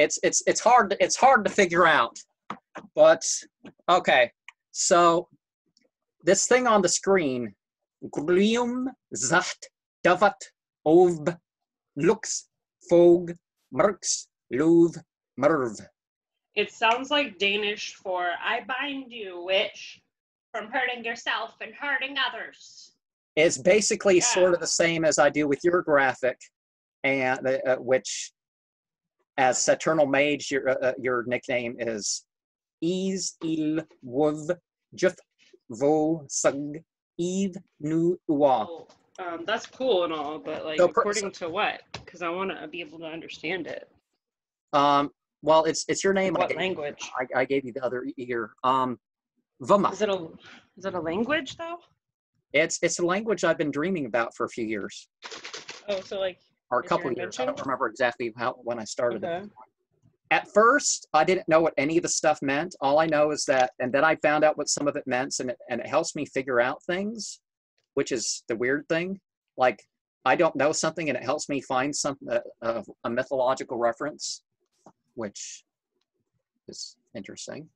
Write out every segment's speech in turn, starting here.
it's hard to figure out. But okay, so this thing on the screen, Glium Zacht Davat Ov Lux Fog Merks Luv Merv. It sounds like Danish for I bind you, witch, from hurting yourself and hurting others. It's basically sort of the same as I do with your graphic, and which, as Saturnal Mage, your nickname is Lzwvmmh Juf Vo Sug Eve Nu Ua. That's cool and all, but like, according to what? Because I want to be able to understand it. Well, it's your name. What language? I gave you the other ear. Vumma. Is it a language though? It's a language I've been dreaming about for a few years. Oh, so like, or a couple of years. I don't remember exactly when I started it. Okay. At first, I didn't know what any of the stuff meant. All I know is that, and then I found out what some of it meant, and it helps me figure out things, which is the weird thing. Like, I don't know something, and it helps me find a mythological reference, which is interesting.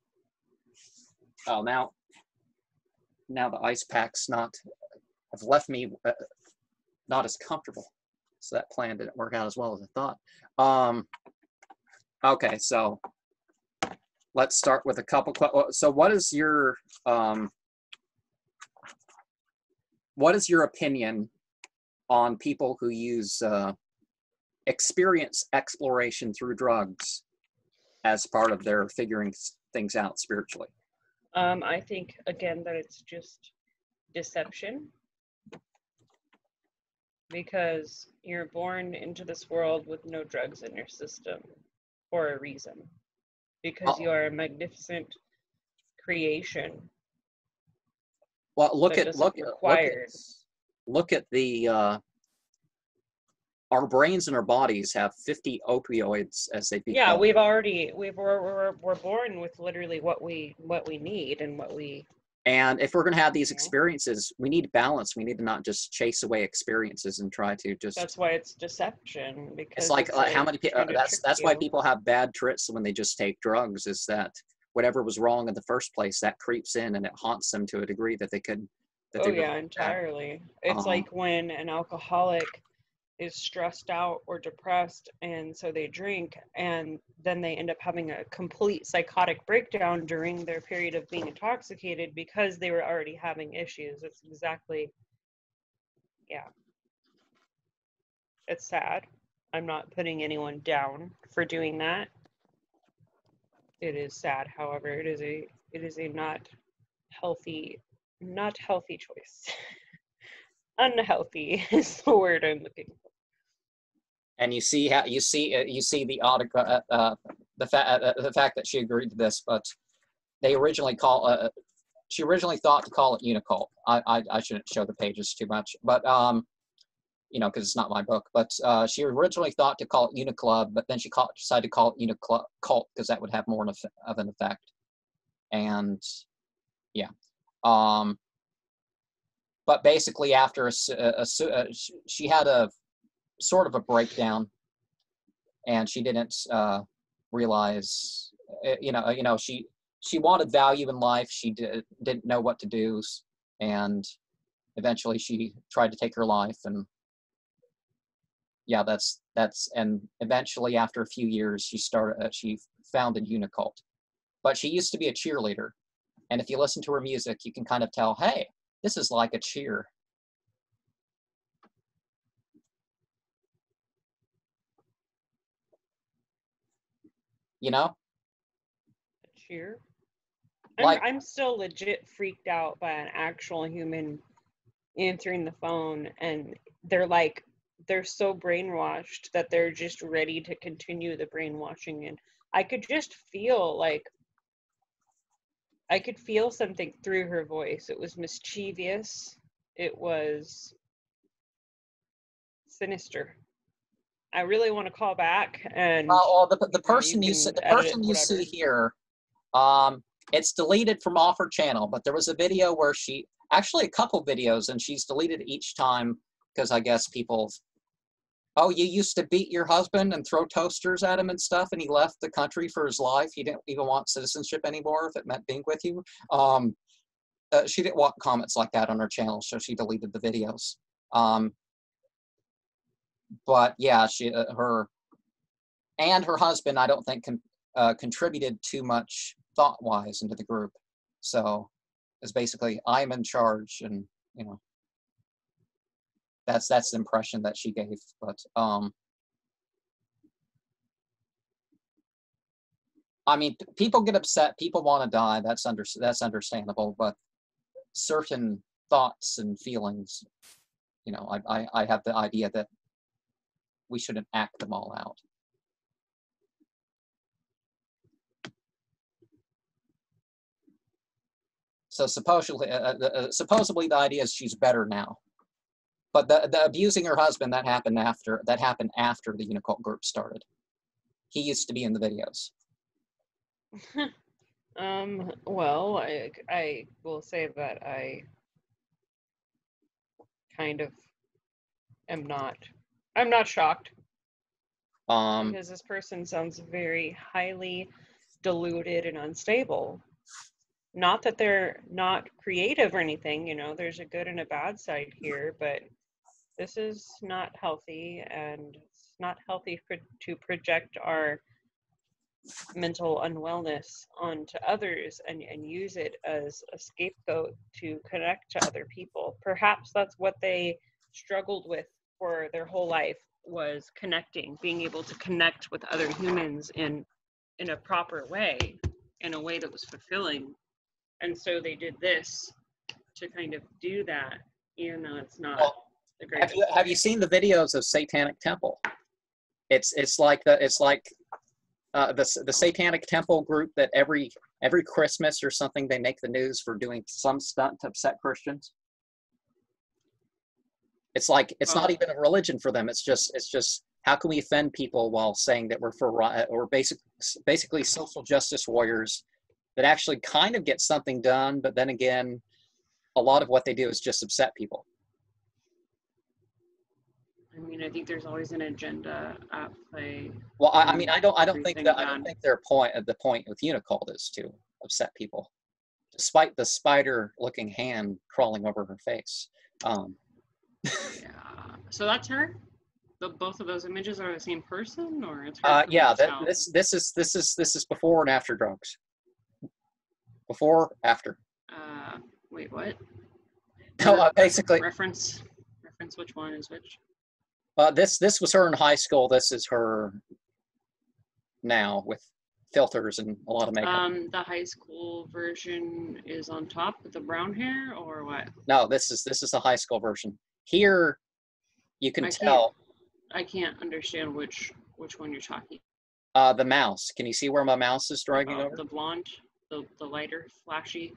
Oh, now the ice packs have left me not as comfortable. So that plan didn't work out as well as I thought. Okay, so let's start with a couple. So what is your opinion on people who use experience exploration through drugs as part of their figuring things out spiritually? I think, again, that it's just deception, because you're born into this world with no drugs in your system for a reason, because you are a magnificent creation. Well, look at the our brains and our bodies have 50 opioids as they become. Yeah, we're born with literally what we need and what we. And if we're going to have these experiences, we need balance. We need to not just chase away experiences and try to just. That's why it's deception, because it's like how many people. That's why people have bad trips when they just take drugs. Is that whatever was wrong in the first place that creeps in and it haunts them to a degree that they could. Oh yeah, entirely. It's like when an alcoholic is stressed out or depressed, and so they drink, and then they end up having a complete psychotic breakdown during their period of being intoxicated because they were already having issues. It's exactly, yeah. It's sad. I'm not putting anyone down for doing that. It is sad, however, it is a not healthy choice. Unhealthy is the word I'm looking for. And you see the article, the fact that she agreed to this, but they originally she originally thought to call it Unicult. I shouldn't show the pages too much, but you know, because it's not my book. But she originally thought to call it Uniclub, but then she decided to call it Unicult because that would have more of an effect. And yeah, but basically after she had a sort of a breakdown, and she didn't realize, she wanted value in life. She didn't know what to do, and eventually she tried to take her life. And yeah, and eventually after a few years she founded Unicult. But she used to be a cheerleader, and if you listen to her music, you can kind of tell, hey, this is like a cheer. You know? A cheer? Like, I'm still legit freaked out by an actual human answering the phone, and they're so brainwashed that they're just ready to continue the brainwashing. And I could just feel I could feel something through her voice. It was mischievous. It was sinister. I really want to call back and. The person you see here, it's deleted from off her channel. But there was a video where actually a couple videos, and she's deleted each time because I guess people oh, you used to beat your husband and throw toasters at him and stuff, and he left the country for his life. He didn't even want citizenship anymore if it meant being with you. She didn't want comments like that on her channel, so she deleted the videos. But yeah, her husband, I don't think contributed too much thought-wise into the group. So it's basically, I'm in charge, and you know, that's the impression that she gave. But I mean, people get upset, people want to die. That's understandable. But certain thoughts and feelings, you know, I have the idea that we shouldn't act them all out. So supposedly the idea is she's better now. But the abusing her husband, that happened after the Unicult group started. He used to be in the videos. Well, I will say that I kind of I'm not shocked. Because this person sounds very highly deluded and unstable. Not that they're not creative or anything, you know, there's a good and a bad side here, but this is not healthy, and it's not healthy to project our mental unwellness onto others and use it as a scapegoat to connect to other people. Perhaps that's what they struggled with for their whole life, was connecting, being able to connect with other humans in a proper way, in a way that was fulfilling. And so they did this to kind of do that, even though it's not the greatest. Have you seen the videos of Satanic Temple? It's like the Satanic Temple group that every Christmas or something they make the news for doing some stunt to upset Christians. It's like it's not even a religion for them. It's just how can we offend people while saying that we're basically social justice warriors that actually kind of get something done, but then again, a lot of what they do is just upset people. I mean, I think there's always an agenda at play. Well, I mean, I don't think their point with Unicult is to upset people, despite the spider-looking hand crawling over her face. Yeah. So that's her. Both of those images are the same person, or it's her? Yeah. This is before and after drugs. Before, after. Wait, what? No, basically. Reference which one is which? This was her in high school. This is her now with filters and a lot of makeup. The high school version is on top with the brown hair, or what? No, this is the high school version. Here, you can tell. I can't understand which one you're talking. The mouse. Can you see where my mouse is dragging over? The blonde, the lighter, flashy.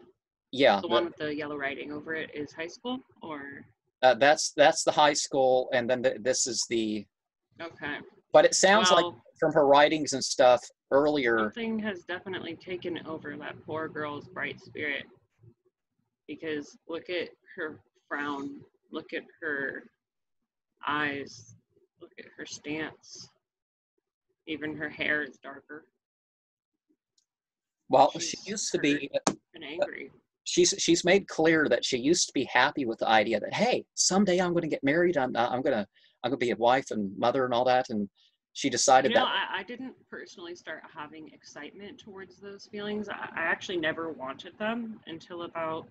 Yeah. The one with the yellow writing over it is high school, or? That's the high school, and then this is the. Okay. But it sounds like from her writings and stuff earlier. Something has definitely taken over that poor girl's bright spirit. Because look at her frown, look at her eyes, look at her stance. Even her hair is darker. Well, she used to be and angry. She's made clear that she used to be happy with the idea that, hey, someday I'm going to get married. I'm going to be a wife and mother and all that. And she decided that. I didn't personally start having excitement towards those feelings. I actually never wanted them until about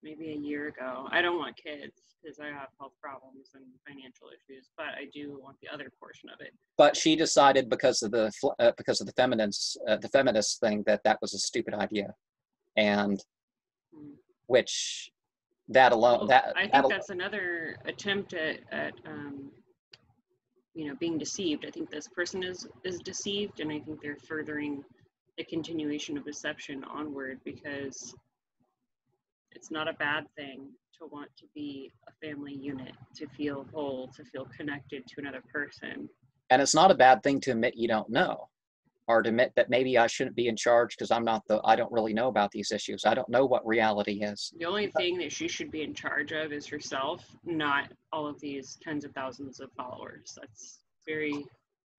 maybe a year ago. I don't want kids because I have health problems and financial issues, but I do want the other portion of it. But she decided because of the feminist thing that was a stupid idea, and which that alone I think that's another attempt at being deceived. I think this person is deceived, and I think they're furthering the continuation of deception onward, because it's not a bad thing to want to be a family unit, to feel whole, to feel connected to another person. And it's not a bad thing to admit you don't know. or to admit that maybe I shouldn't be in charge because I don't really know about these issues. I don't know what reality is. The only thing that she should be in charge of is herself, not all of these tens of thousands of followers. That's very,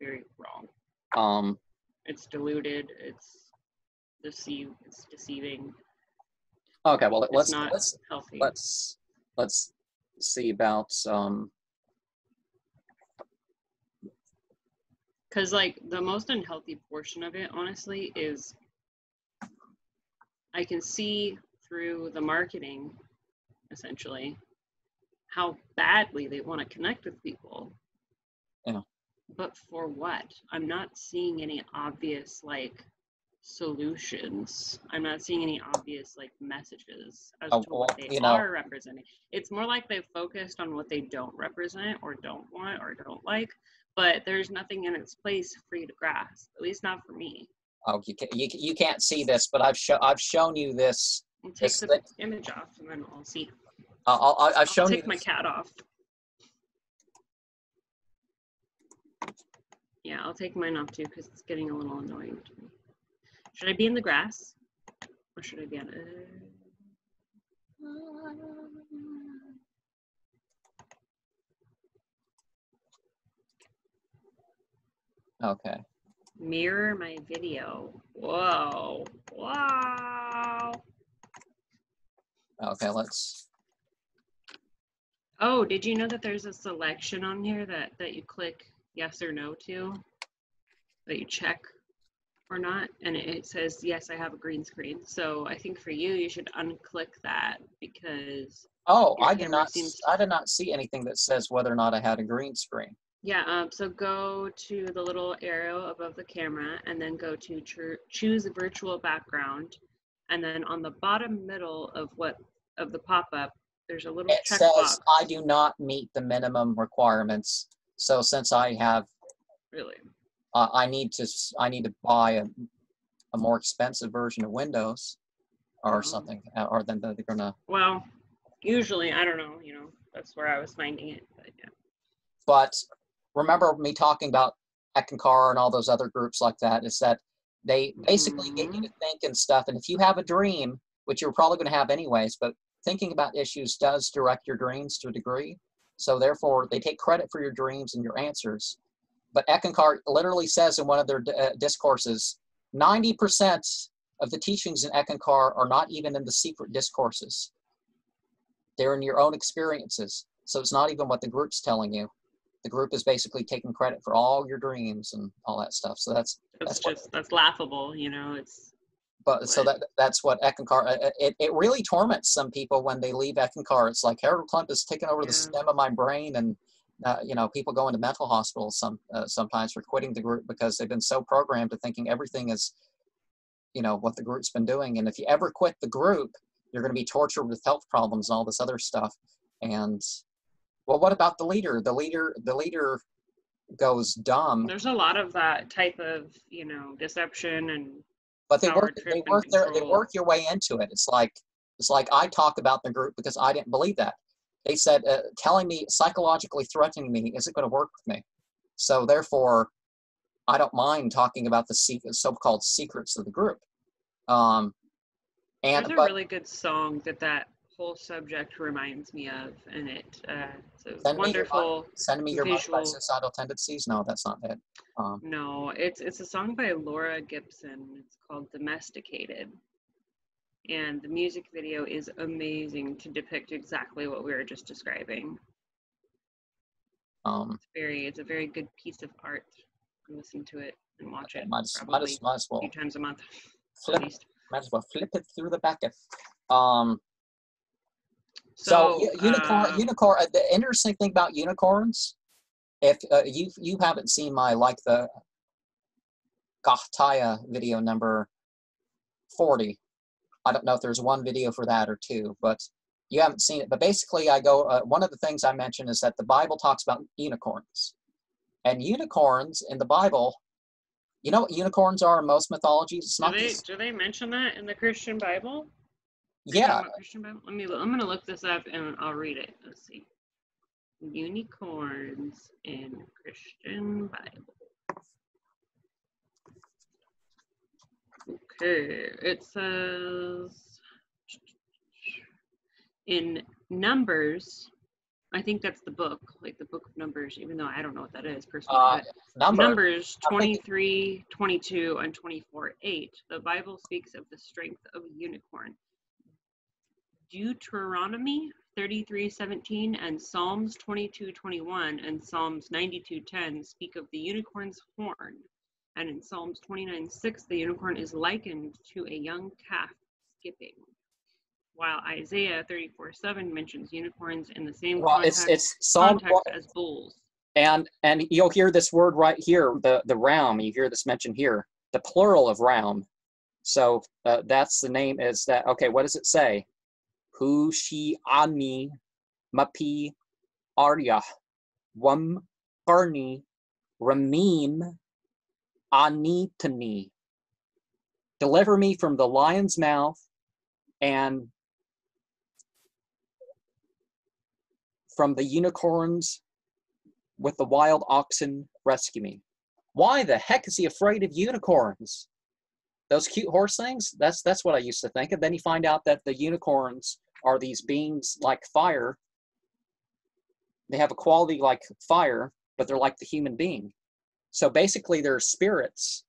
very wrong. It's diluted. It's deceiving. Okay, well let's healthy. Let's see about because like the most unhealthy portion of it, honestly, is I can see through the marketing, essentially, how badly they want to connect with people. Yeah. But for what? I'm not seeing any obvious like solutions. I'm not seeing any obvious like messages as to what they are representing. It's more like they've focused on what they don't represent or don't want or don't like, but there's nothing in its place for you to grasp, at least not for me. Oh, you can't see this, but I've shown you this. I'll take the image off and then I'll see. I've shown you. I'll take my cat off. Yeah, I'll take mine off too because it's getting a little annoying to me. Should I be in the grass or should I be on it? Okay. Mirror my video. Whoa. Wow. Okay, let's. Oh, did you know that there's a selection on here that you click yes or no to? That you check or not? And it says, yes, I have a green screen. So I think for you, you should unclick that because. Oh, I did not see anything that says whether or not I had a green screen. Yeah, so go to the little arrow above the camera and then go to choose a virtual background. And then on the bottom middle of the pop-up, there's a little checkbox. It says I do not meet the minimum requirements. So since I have, really, I need to buy a more expensive version of Windows or something, or then they're gonna. Well, usually I don't know. That's where I was finding it, but yeah. But remember me talking about Ekankar and all those other groups like that, is that they basically get you to think and stuff. And if you have a dream, which you're probably going to have anyways, but thinking about issues does direct your dreams to a degree. So therefore, they take credit for your dreams and your answers. But Ekankar literally says in one of their discourses, 90% of the teachings in Ekankar are not even in the secret discourses. They're in your own experiences. So it's not even what the group's telling you. The group is basically taking credit for all your dreams and all that stuff. So that's laughable, it's. That's what Ekankar. It really torments some people when they leave Ekankar. It's like Harold Klump is taking over the stem of my brain, and people go into mental hospitals sometimes for quitting the group because they've been so programmed to thinking everything is, what the group's been doing. And if you ever quit the group, you're going to be tortured with health problems and all this other stuff. And well, what about the leader? The leader goes dumb. There's a lot of that type of, deception and. But they work your way into it. It's like I talk about the group because I didn't believe that. They said telling me, psychologically threatening me isn't going to work with me. So therefore, I don't mind talking about the so-called secrets of the group. There's a really good song that whole subject reminds me of, and it's a wonderful. Send me your suicidal tendencies. No, that's not it. No, it's a song by Laura Gibson. It's called "Domesticated," and the music video is amazing to depict exactly what we were just describing. It's a very good piece of art. Listen to it and watch it. Might as well. A few times a month. Might as well flip it through the bucket. So unicorn. The interesting thing about unicorns, if you haven't seen my the Gahtaya video number 40, I don't know if there's one video for that or two, but you haven't seen it. But basically, one of the things I mentioned is that the Bible talks about unicorns, and unicorns in the Bible. You know what unicorns are in most mythologies? Do they mention that in the Christian Bible? Yeah. Christian Bible? I'm gonna look this up and I'll read it. Let's see. Unicorns in Christian Bible. Okay, it says in Numbers, I think that's the book, like the book of Numbers, even though I don't know what that is personally, but Numbers 23, 22, and 24:8, the Bible speaks of the strength of a unicorn. Deuteronomy 33:17 and Psalms 22:21 and Psalms 92:10 speak of the unicorn's horn. And in Psalms 29:6, the unicorn is likened to a young calf skipping. While Isaiah 34:7 mentions unicorns in the same context as bulls. And you'll hear this word right here, the realm. You hear this mentioned here, the plural of realm. So that's the name. Is that okay? What does it say? Hu shi ani mapi arya wam karni ramim anitani. Deliver me from the lion's mouth and from the unicorns with the wild oxen, rescue me. Why the heck is he afraid of unicorns? Those cute horse things? That's what I used to think. And then you find out that the unicorns are these beings like fire. They have a quality like fire, but they're like the human being. So basically they're spirits,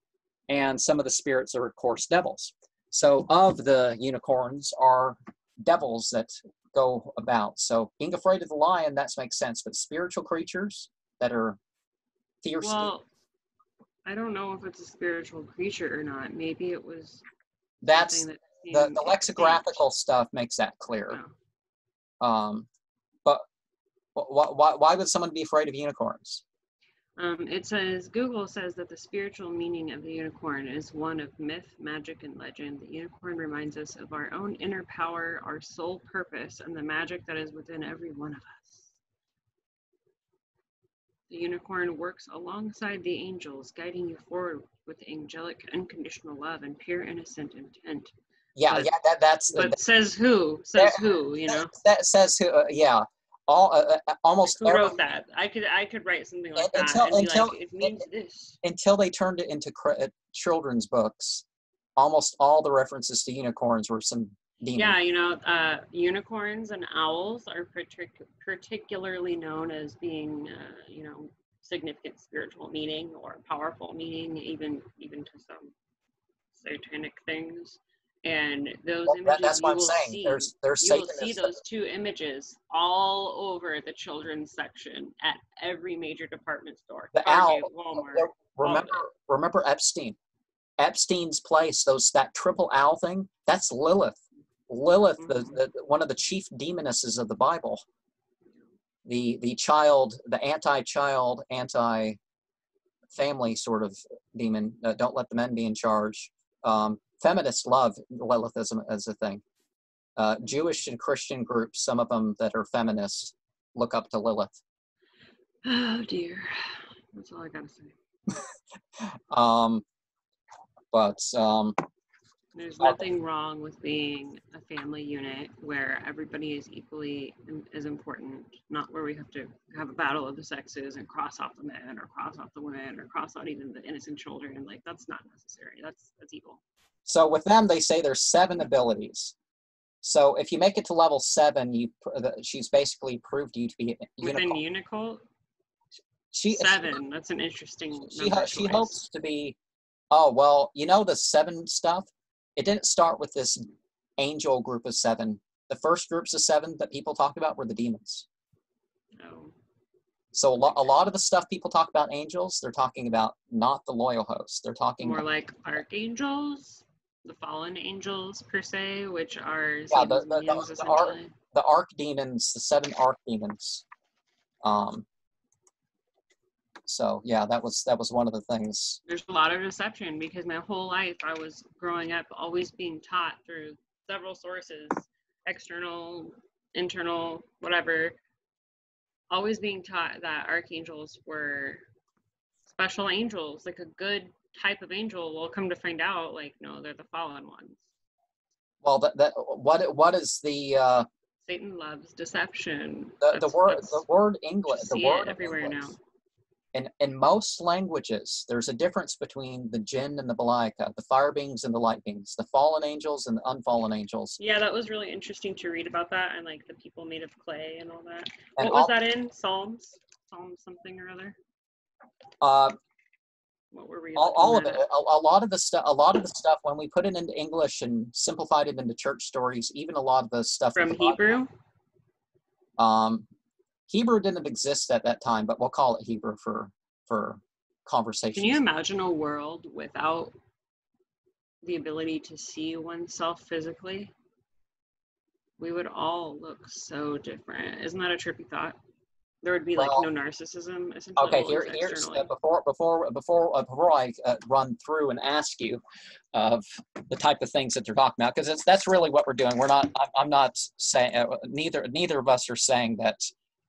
and some of the spirits are, of course, devils. So of the unicorns are devils that go about. So being afraid of the lion, that makes sense. But spiritual creatures that are fierce. Well, I don't know if it's a spiritual creature or not. Maybe it was. That's the lexicographical stuff makes that clear. Oh. But why would someone be afraid of unicorns? It says, Google says that the spiritual meaning of the unicorn is one of myth, magic, and legend. The unicorn reminds us of our own inner power, our soul purpose, and the magic that is within every one of us. The unicorn works alongside the angels, guiding you forward with angelic, unconditional love and pure, innocent intent. Yeah, but, that's. But says who? Says who? You know. That says who? Yeah. Almost who wrote that? I could write something like that and be like, it means this. Until they turned it into children's books, almost all the references to unicorns were some demons. Yeah, you know, unicorns and owls are particularly known as being, you know, significant spiritual meaning or powerful meaning, even to some satanic things. And those images, that's what I'm saying. There's you will see those two images all over the children's section at every major department store. The Target, owl. Walmart. Remember Epstein? Epstein's place. that triple owl thing. That's Lilith. Lilith, the one of the chief demonesses of the Bible. The child, the anti-child, anti-family sort of demon. Don't let the men be in charge. Feminists love Lilithism as a thing. Jewish and Christian groups, some of them that are feminists, look up to Lilith. Oh dear, that's all I gotta say. There's nothing wrong with being a family unit where everybody is equally as important, not where we have to have a battle of the sexes and cross off the men or cross off the women or cross out even the innocent children. Like, that's not necessary. That's evil. So with them, they say there's 7 abilities. So if you make it to level 7, she's basically proved you to be within Unicult. 7. That's an interesting. She hopes to be. Oh well, you know the 7 stuff. It didn't start with this angel group of 7. The first groups of 7 that people talked about were the demons. Oh. So a lot of the stuff people talk about angels, they're talking about not the loyal hosts. They're talking more like archangels, the fallen angels per se, which are the archdemons, the 7 archdemons. So yeah, that was one of the things. There's a lot of deception because my whole life I was growing up always being taught through several sources, external, internal, whatever, always being taught that archangels were special angels, like a good type of angel. We'll come to find out, like, no, they're the fallen ones. Well, what is the Satan loves deception. The word English. The word everywhere English. Now. in most languages, there's a difference between the jinn and the malaika, the fire beings and the light beings, the fallen angels and the unfallen angels. Yeah, that was really interesting to read about that, and like the people made of clay and all that. And What was that in? Psalms something or other? What were we all of it. A lot of the stuff when we put it into English and simplified it into church stories, even a lot of the stuff from Hebrew. Hebrew didn't exist at that time, but we'll call it Hebrew for conversation. Can you imagine a world without the ability to see oneself physically? We would all look so different. Isn't that a trippy thought? There would be like no narcissism, essentially. Okay, here's before I run through and ask you of the type of things that they're talking about, because that's really what we're doing. We're not. I'm not saying neither of us are saying that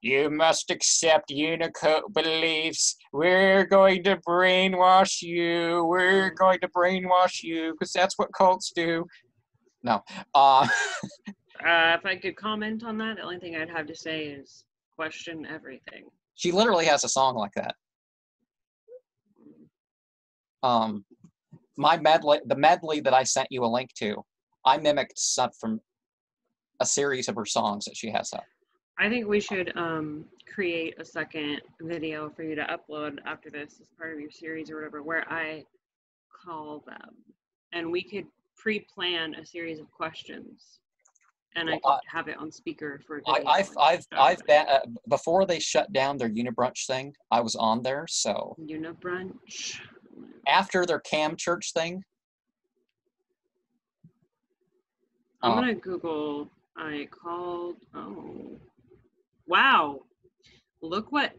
you must accept Unicult beliefs. We're going to brainwash you. We're going to brainwash you because that's what cults do. No. If I could comment on that, the only thing I'd have to say is question everything. She literally has a song like that. The medley that I sent you a link to, I mimicked some from a series of her songs that she has up. I think we should create a second video for you to upload after this as part of your series or whatever, where I call them, and we could pre-plan a series of questions. And I could have it on speaker for. I've been before they shut down their Unibrunch thing. I was on there, so. Unibrunch. After their Cam Church thing. I'm gonna Google. I called. Oh, wow! Look what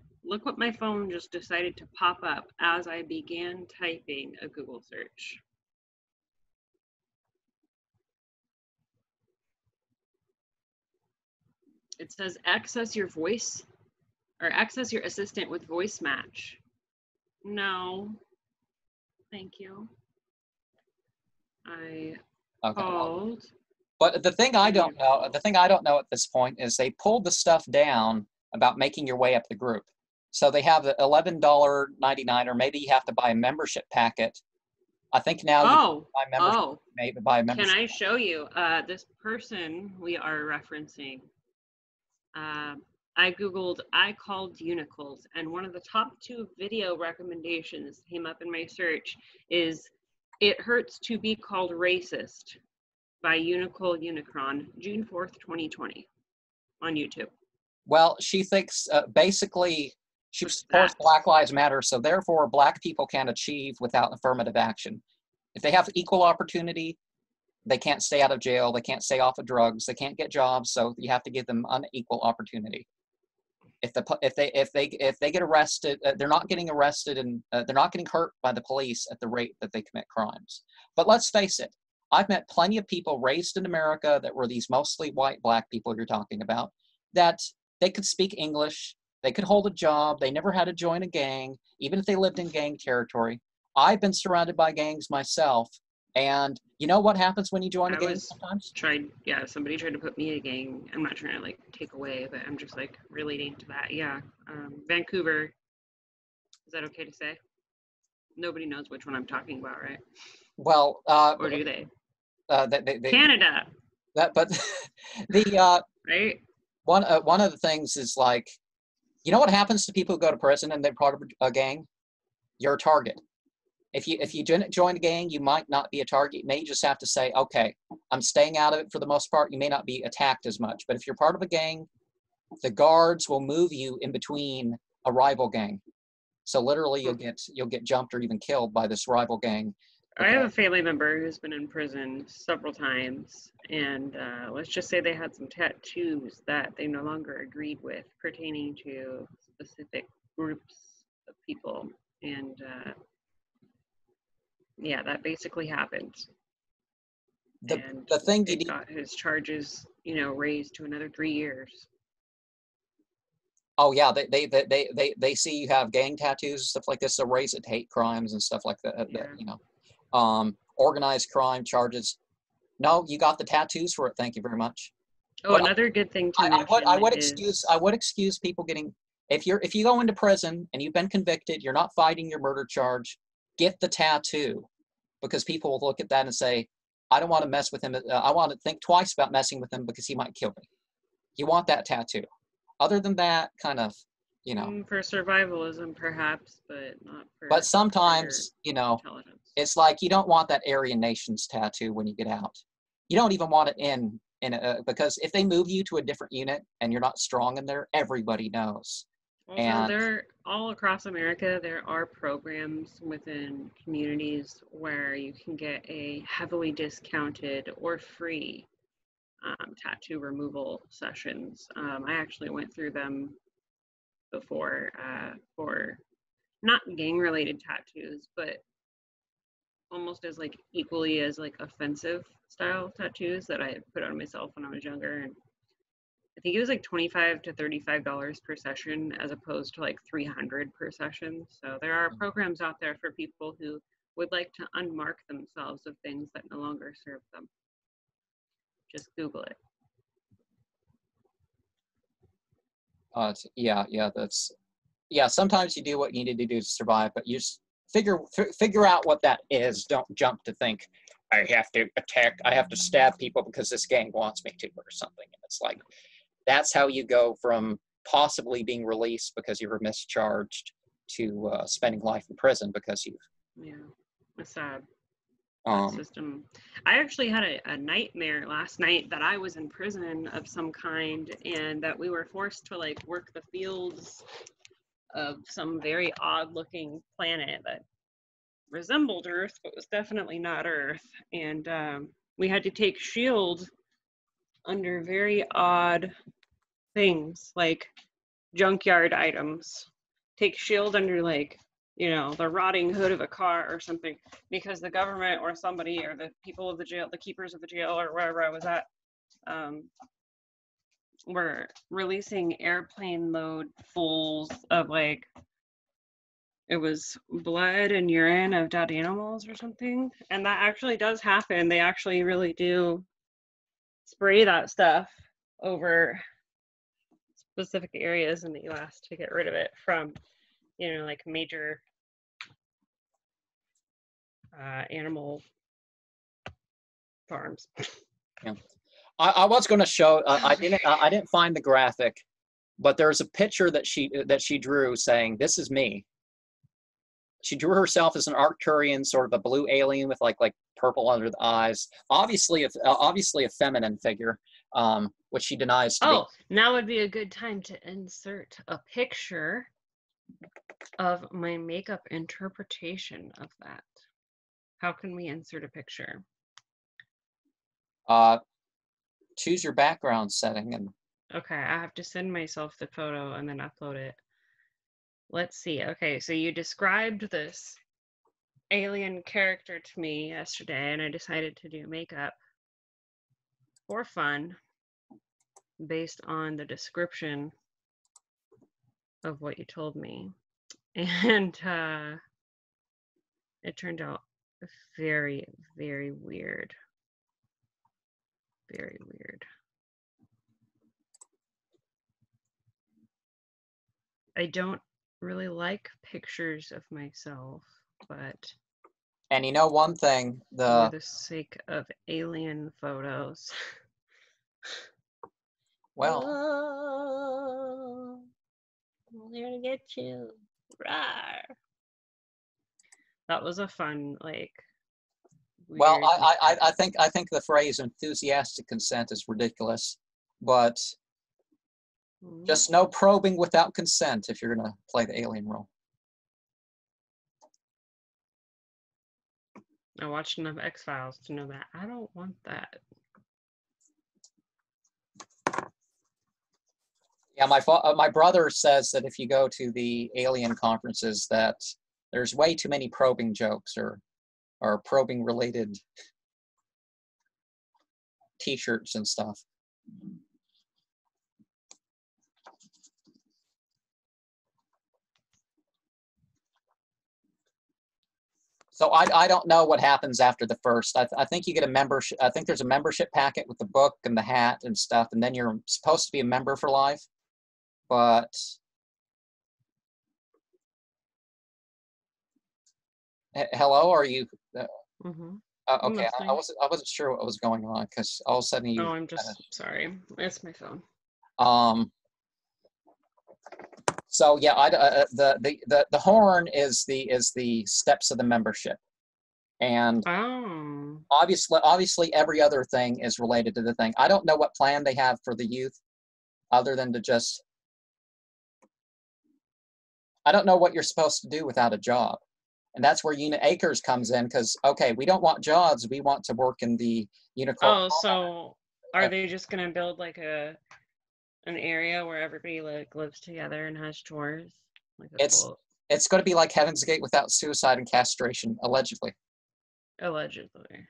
my phone just decided to pop up as I began typing a Google search. It says access your voice or access your assistant with voice match. No, thank you. I called. But the thing I don't know at this point is they pulled the stuff down about making your way up the group. So they have the $11.99, or maybe you have to buy a membership packet. I think now you buy a membership. Can I show you this person we are referencing? I Googled, I called Unicult, and one of the top 2 video recommendations came up in my search is It Hurts to Be Called Racist by Unicole Unicron, June 4th, 2020 on YouTube. Well, she thinks basically she supports Black Lives Matter, so therefore Black people can't achieve without affirmative action. If they have equal opportunity, they can't stay out of jail, they can't stay off of drugs, they can't get jobs, so you have to give them unequal opportunity. If they get arrested, they're not getting arrested and they're not getting hurt by the police at the rate that they commit crimes. But let's face it, I've met plenty of people raised in America that were these mostly white Black people you're talking about, that they could speak English, they could hold a job, they never had to join a gang, even if they lived in gang territory. I've been surrounded by gangs myself. And you know what happens when you join a gang sometimes? Somebody tried to put me in a gang. I'm not trying to like take away, but I'm just like relating to that. Yeah. Vancouver. Is that okay to say? Nobody knows which one I'm talking about, right? Well, or do they? They Canada. But the right. One of the things is like, you know what happens to people who go to prison and they're part of a gang? You're a target. If you join a gang, you might not be a target. You may just have to say, okay, I'm staying out of it for the most part. You may not be attacked as much. But if you're part of a gang, the guards will move you in between a rival gang. So literally you'll get jumped or even killed by this rival gang. I have a family member who's been in prison several times, and let's just say they had some tattoos that they no longer agreed with pertaining to specific groups of people. And yeah, that basically happened. The thing you got his charges, raised to another 3 years. Oh yeah, they see you have gang tattoos and stuff like this, so raise it to hate crimes and stuff like that. Yeah. Organized crime charges. No, you got the tattoos for it. Thank you very much. Oh, but another good thing to mention I would excuse people getting If you go into prison and you've been convicted, you're not fighting your murder charge, get the tattoo, because people will look at that and say, I don't want to mess with him. I want to think twice about messing with him because he might kill me. You want that tattoo. Other than that, kind of, you know. For survivalism, perhaps, but not for. But sometimes, you know, intelligence. it's like you don't want that Aryan Nations tattoo when you get out. You don't even want it in because if they move you to a different unit and you're not strong in there, everybody knows. Also, and there all across America, there are programs within communities where you can get a heavily discounted or free tattoo removal sessions. I actually went through them before for not gang-related tattoos, but almost as like equally as like offensive style tattoos that I put on myself when I was younger. And I think it was like $25 to $35 per session as opposed to like $300 per session. So there are programs out there for people who would like to unmark themselves of things that no longer serve them. Just Google it. Sometimes you do what you need to do to survive, but you just figure out what that is. Don't jump to think, I have to attack, I have to stab people because this gang wants me to, or something. And it's like, that's how you go from possibly being released because you were mischarged to spending life in prison because you've. Yeah, it's sad. System. I actually had a nightmare last night that I was in prison of some kind and that we were forced to like work the fields of some very odd looking planet that resembled Earth but was definitely not Earth, and we had to take shield under very odd things like junkyard items, take shield under like, you know, the rotting hood of a car or something, because the government or somebody or the people of the jail, the keepers of the jail or wherever I was at, were releasing airplane load fulls of like, it was blood and urine of dead animals or something. And that actually does happen. They actually really do spray that stuff over specific areas in the US to get rid of it from, you know, like major animal farms. Yeah, I was going to show. I didn't find the graphic, but there's a picture that she drew saying, "This is me." She drew herself as an Arcturian, sort of a blue alien with like purple under the eyes. Obviously a feminine figure, which she denies to be. Now would be a good time to insert a picture of my makeup interpretation of that. How can we insert a picture? Choose your background setting and. Okay, I have to send myself the photo and then upload it. Let's see. Okay, so you described this alien character to me yesterday, and I decided to do makeup for fun based on the description of what you told me. And it turned out very, very weird. Very weird. I don't really like pictures of myself, but and you know one thing, for the sake of alien photos. Well, I'm here to get you. Rawr. That was a fun, like. Well, I think the phrase enthusiastic consent is ridiculous, but just no probing without consent if you're gonna play the alien role. I watched enough X-Files to know that I don't want that. Yeah, my brother says that if you go to the alien conferences, that there's way too many probing jokes or probing related T-shirts and stuff. So I don't know what happens after the first. I think you get a membership. I think there's a membership packet with the book and the hat and stuff, and then you're supposed to be a member for life. But Hello, are you? Mm-hmm. I'm Okay, I listening. wasn't sure what was going on because all of a sudden Oh, you. I'm just sorry. It's my phone. Um. So yeah, the horn is the steps of the membership, and Oh. obviously every other thing is related to the thing. I don't know what plan they have for the youth, other than to just. I don't know what you're supposed to do without a job. And that's where Unit Acres comes in because, okay, we don't want jobs. We want to work in the Unicult. Oh, so are they just gonna build like an area where everybody like lives together and has chores? Like a It's full it's going to be like Heaven's Gate without suicide and castration, allegedly. allegedly.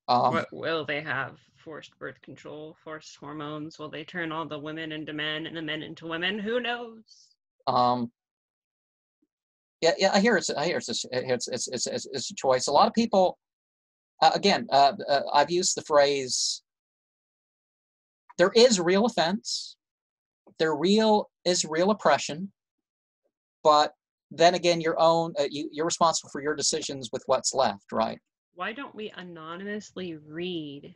Um, What will they have? Forced birth control, forced hormones? Will they turn all the women into men and the men into women? Who knows? um, yeah. I hear it's a choice. A lot of people, again, I've used the phrase. There is real offense. Is real oppression, but then again, you're responsible for your decisions with what's left, right? Why don't we anonymously read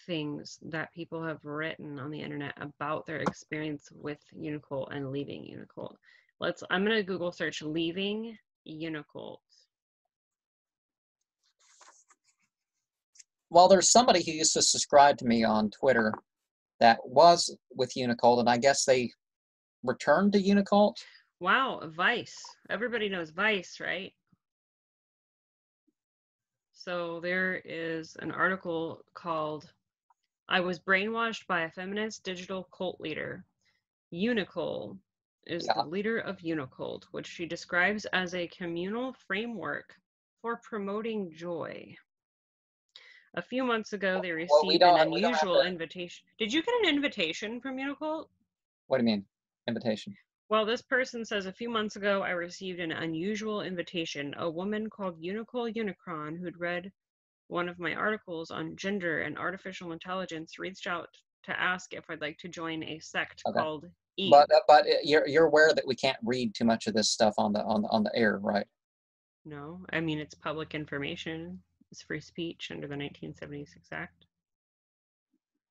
things that people have written on the internet about their experience with Unicult and leaving Unicult? I'm gonna Google search leaving Unicult. Well, there's somebody who used to subscribe to me on Twitter that was with Unicult, and I guess they returned to Unicult. Wow, Vice. Everybody knows Vice, right? So there is an article called I was brainwashed by a feminist digital cult leader. Unicole is the Yeah. leader of Unicult, which she describes as a communal framework for promoting joy. A few months ago, they Well, received an we don't have unusual to. invitation. Did you get an invitation from Unicult? What do you mean, invitation? Well, this person says a few months ago, I received an unusual invitation. A woman called Unicole Unicron, who'd read one of my articles on gender and artificial intelligence, reached out to ask if I'd like to join a sect Okay, called Eve. but you're aware that we can't read too much of this stuff on the air, right? No, I mean, it's public information. It's free speech under the 1976 Act.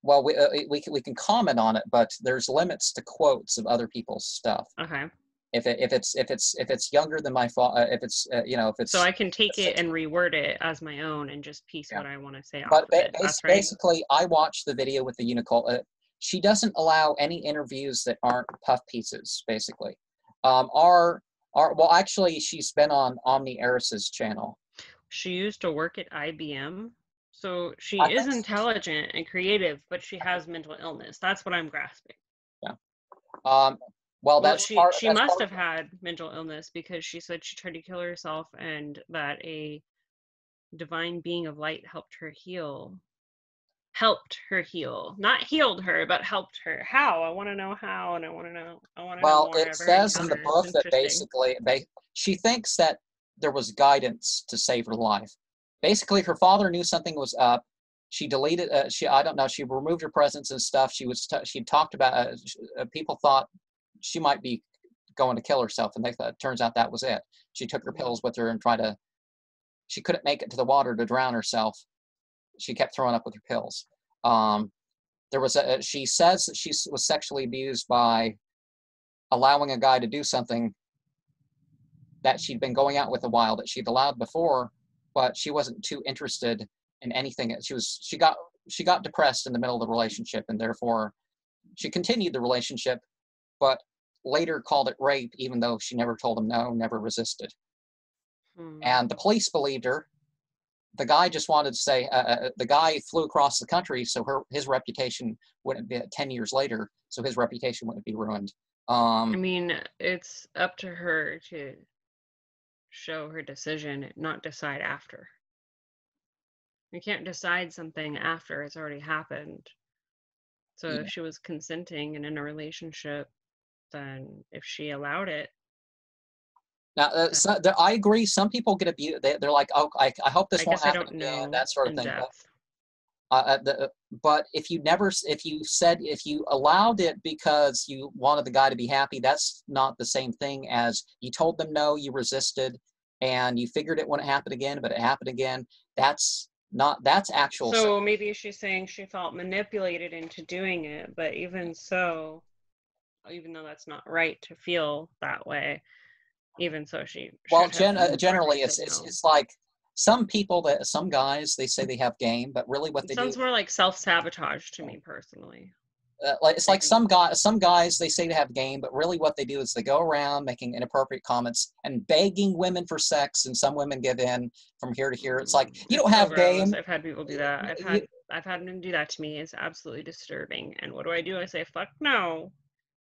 Well, we can comment on it, but there's limits to quotes of other people's stuff. Okay. If it's younger than my father, if it's if So it's I can take it and reword it as my own and just piece yeah. what I want to say off But of it. That's right. basically, I watched the video with the Unicult. She doesn't allow any interviews that aren't puff pieces. Basically, well, actually, she's been on Omni Eris's channel. She used to work at IBM. So I she is think, intelligent and creative, but she has mental illness. That's what I'm grasping. yeah. Well, Well, that's part. she That's must part. have had mental illness because she said she tried to kill herself and that a divine being of light helped her heal. Helped her heal. Not healed her, but helped her. How? I want to know how, and I want to know Well, more it of her says in the encounters. book that Interesting. she thinks that there was guidance to save her life. Basically, her father knew something was up. She deleted. I don't know. She removed her presence and stuff. She talked about. People thought she might be going to kill herself, and they thought. It turns out that was it. She took her pills with her and tried to. She couldn't make it to the water to drown herself. She kept throwing up with her pills. There was she says that she was sexually abused by allowing a guy to do something that she'd been going out with a while that she'd allowed before, but she wasn't too interested in anything. She got depressed in the middle of the relationship, and therefore she continued the relationship, but later called it rape, even though she never told him no, never resisted. And the police believed her. The guy just wanted to say the guy flew across the country, so his reputation wouldn't be 10 years later, so his reputation wouldn't be ruined. I mean, it's up to her to show her decision, not decide after. You can't decide something after it's already happened. So Yeah. if she was consenting and in a relationship, then if she allowed it. Now, I agree. Some people get abused. They're like, "Oh, I hope this I won't guess I happen don't again." know That sort of in thing. depth. But if you allowed it because you wanted the guy to be happy, that's not the same thing as you told them no, you resisted. and you figured it wouldn't happen again, but it happened again. That's actual sex. So maybe she's saying she felt manipulated into doing it, but even so, even though that's not right to feel that way, even so she Well, should have generally, let it know. it's like some guys, they say they have game, but really what It they do, sounds more like self-sabotage to me personally. it's like some guys, they say they have game, but really what they do is they go around making inappropriate comments and begging women for sex, and some women give in from here to here. It's like, you don't have game. I've had people do that. I've had them do that to me. It's absolutely disturbing. And what do? I say fuck no,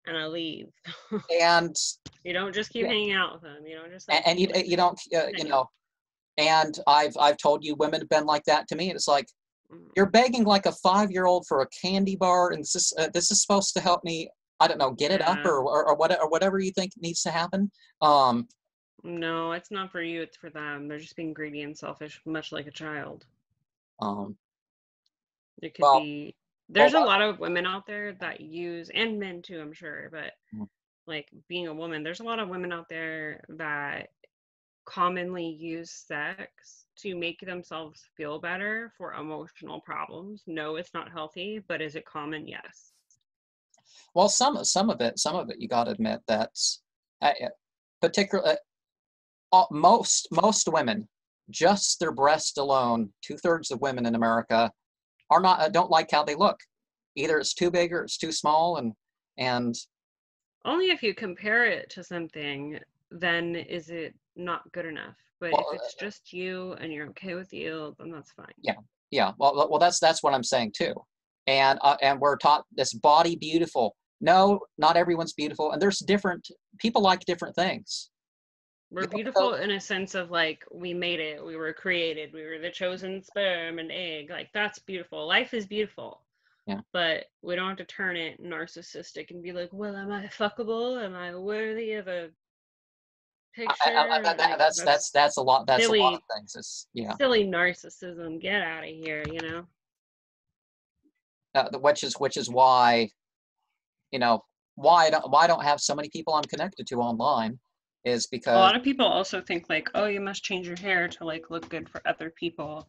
and I leave. And you don't just keep hanging out with them. You don't just like, and you don't you know. And I've told you women have been like that to me, and it's like, you're begging like a 5-year-old for a candy bar, and this is supposed to help me, I don't know, get it up or whatever you think needs to happen. No, it's not for you, it's for them. They're just being greedy and selfish, much like a child. It could be, there's a lot of women out there that use, and men too, I'm sure, but like being a woman, there's a lot of women out there that commonly use sex to make themselves feel better for emotional problems. No, it's not healthy, but is it common? Yes. Well, some of it you got to admit that's particularly most women, just their breast alone, 2/3 of women in America are not don't like how they look. Either it's too big or it's too small, and only if you compare it to something, then is it not good enough. But if it's just you and you're okay with you, then that's fine. Yeah. Well, that's what I'm saying too. And we're taught this body beautiful. No, not everyone's beautiful, and there's different people like different things. We're beautiful in a sense of like, we made it, we were created, we were the chosen sperm and egg. Like, that's beautiful. Life is beautiful. Yeah. But we don't have to turn it narcissistic and be like, well, am I fuckable? Am I worthy of a picture? That's a lot. That's silly, a lot of things. It's, silly narcissism. Get out of here, which is why, why I don't have so many people I'm connected to online, is because a lot of people also think like, oh, you must change your hair to like look good for other people.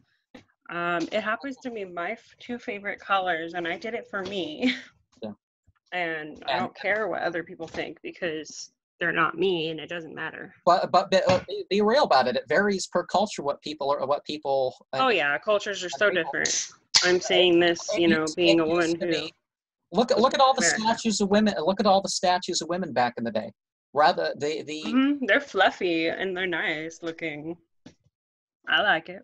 It happens to be my 2 favorite colors, and I did it for me. Yeah. And I don't care what other people think, because they're not me, and it doesn't matter. But be real about it. It varies per culture what people. Oh yeah, cultures are so different. I'm saying this, being a woman who. Look at all the statues of women. Look at all the statues of women back in the day. Rather, they're fluffy and they're nice looking. I like it.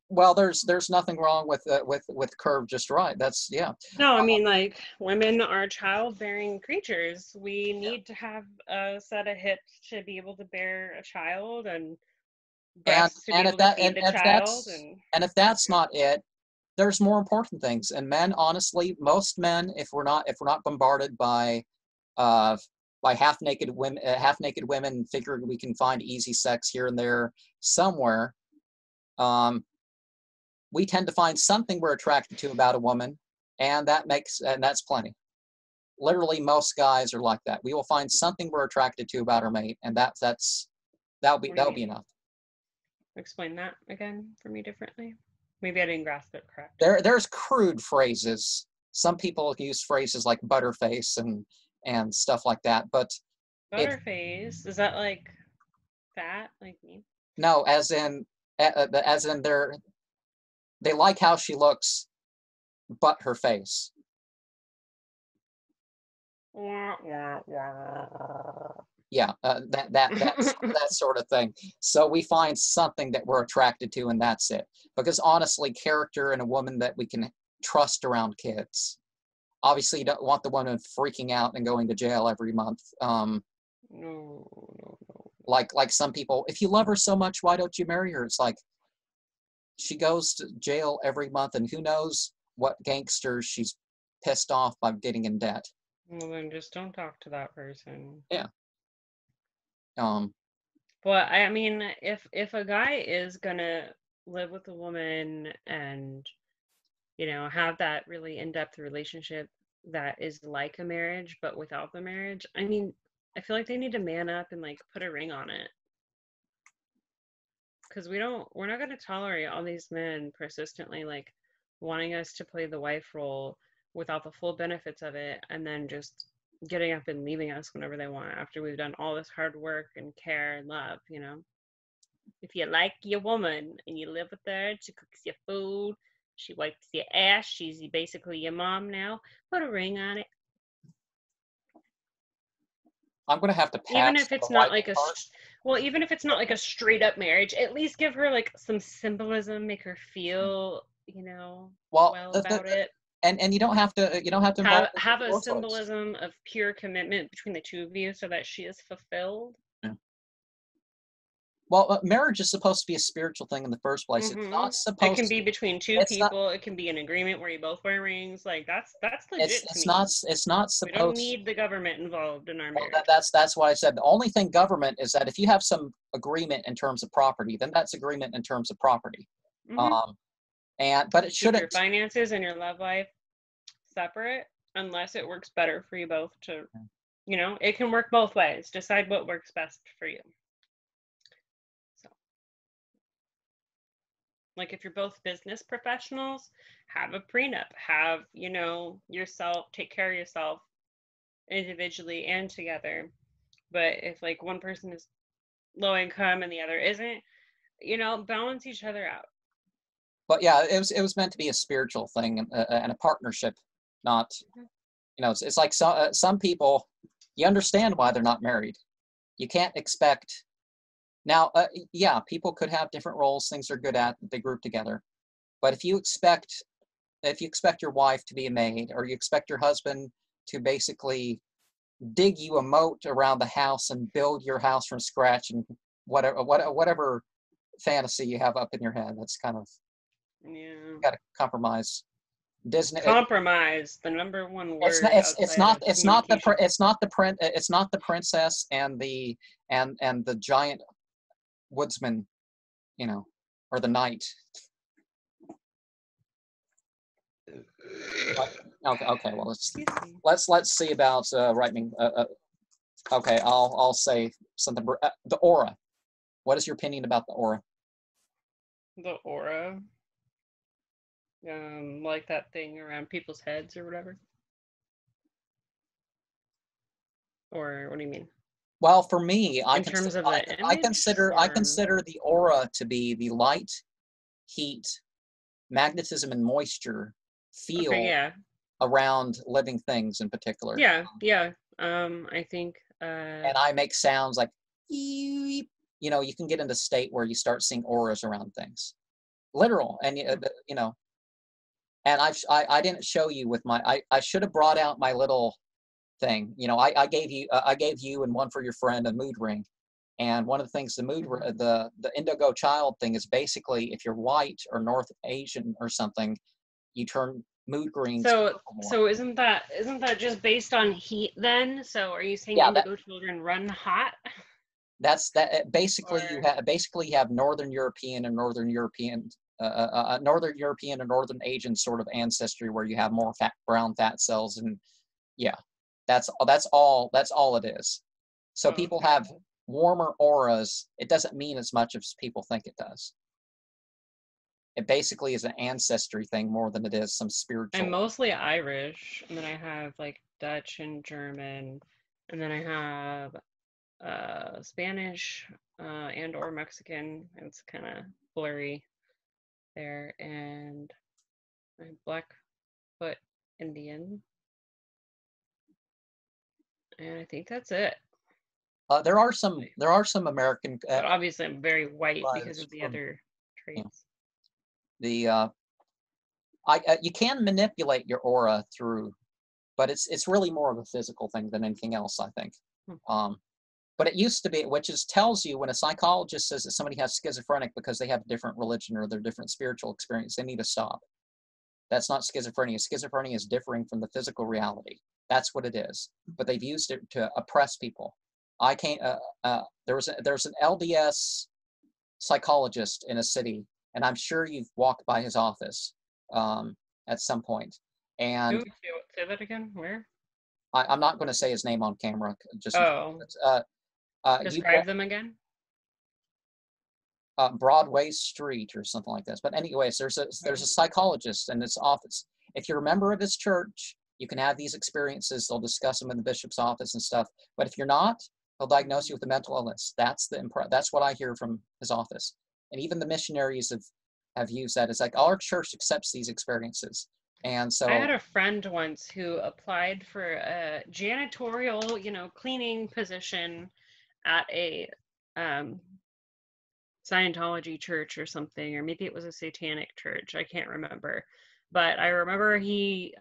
Well, there's nothing wrong with curve just right. That's No, I mean, like, women are childbearing creatures. We need to have a set of hips to be able to bear a child, and breasts to be able to feed a child. And if that's not it, there's more important things. And men, honestly, most men, if we're not bombarded by half naked women, figuring we can find easy sex here and there somewhere, we tend to find something we're attracted to about a woman, and that's plenty. Literally, most guys are like that. We will find something we're attracted to about our mate, and that'll be enough. Explain that again for me differently. Maybe I didn't grasp it correct. There's crude phrases. Some people use phrases like butterface and stuff like that, but butterface, is that like fat, like me? No, as in they like how she looks, but her face. Yeah, that sort of thing. So we find something that we're attracted to, and that's it. Because honestly, character in a woman that we can trust around kids. Obviously, you don't want the woman freaking out and going to jail every month. No. Like some people, if you love her so much, why don't you marry her? It's like, she goes to jail every month, and who knows what gangsters she's pissed off by getting in debt. Well, then just don't talk to that person. Yeah. But I mean, if a guy is gonna live with a woman and have that really in-depth relationship that is like a marriage but without the marriage, I mean, I feel like they need to man up and like put a ring on it. because we're not going to tolerate all these men persistently like wanting us to play the wife role without the full benefits of it, and then just getting up and leaving us whenever they want after we've done all this hard work and care and love, you know. If you like your woman and you live with her, she cooks your food, she wipes your ass, she's basically your mom now, put a ring on it. I'm going to have to pass. Even if it's not like even if it's not like a straight up marriage, at least give her like some symbolism, make her feel, you know, well about it. And you don't have to have a symbolism of pure commitment between the two of you so that she is fulfilled. Yeah. Well, marriage is supposed to be a spiritual thing in the first place. Mm-hmm. It's not supposed. It can be between two people. It can be an agreement where you both wear rings. Like that's legit. It's not supposed. We don't need the government involved in our marriage. That's why I said the only thing government is that if you have some agreement in terms of property, then that's agreement in terms of property. Mm-hmm. But it shouldn't. Keep your finances and your love life separate unless it works better for you both to, you know, it can work both ways. Decide what works best for you. So, like if you're both business professionals, have a prenup, have, you know, yourself, take care of yourself individually and together. But if like one person is low income and the other isn't, you know, balance each other out. But yeah, it was meant to be a spiritual thing and a partnership. Not, you know, it's like some people, you understand why they're not married. You can't expect. Now, yeah, people could have different roles, things they're good at, they group together. But if you expect your wife to be a maid, or you expect your husband to basically dig you a moat around the house and build your house from scratch, and whatever fantasy you have up in your head, that's kind of, you got to compromise. Disney compromise, the number one word. It's not the princess and the giant woodsman, you know, or the knight. Okay. Well, let's see about writing. Okay, I'll say something. The aura. What is your opinion about the aura? The aura. Like that thing around people's heads or whatever? Or what do you mean? Well, for me, I consider the aura to be the light, heat, magnetism, and moisture feel around living things in particular. Yeah. I think. And I make sounds like, you know, you can get into a state where you start seeing auras around things, literal, and you know. And I didn't show you with my. I should have brought out my little thing. You know, I gave you and one for your friend a mood ring, and one of the things the indigo child thing is basically if you're white or North Asian or something, you turn mood greens. So isn't that just based on heat then? So are you saying indigo children run hot? That's that. Basically, you have Northern European and Northern European and Northern Asian sort of ancestry where you have more brown fat cells, and that's all it is. So people have warmer auras. It doesn't mean as much as people think it does. It basically is an ancestry thing more than it is some spiritual. I'm mostly Irish, and then I have like Dutch and German, and then I have Spanish and or Mexican. It's kind of blurry there, and I'm Blackfoot Indian, and I think that's it. There are some American. But obviously, I'm very white because of the other traits. You can manipulate your aura through, but it's really more of a physical thing than anything else, I think. But it used to be, which tells you when a psychologist says that somebody has schizophrenic because they have a different religion or their different spiritual experience, they need to stop. That's not schizophrenia. Schizophrenia is differing from the physical reality. That's what it is. But they've used it to oppress people. There's an LDS psychologist in a city, and I'm sure you've walked by his office at some point. And say that again. Where? I'm not going to say his name on camera. Describe them again. Broadway Street or something like this. But anyways, there's a psychologist in his office. If you're a member of his church, you can have these experiences. They'll discuss them in the bishop's office and stuff. But if you're not, he'll diagnose you with a mental illness. That's what I hear from his office. And even the missionaries have used that. It's like our church accepts these experiences. And so I had a friend once who applied for a janitorial, cleaning position at a Scientology church or something, or maybe it was a satanic church. I can't remember. But I remember he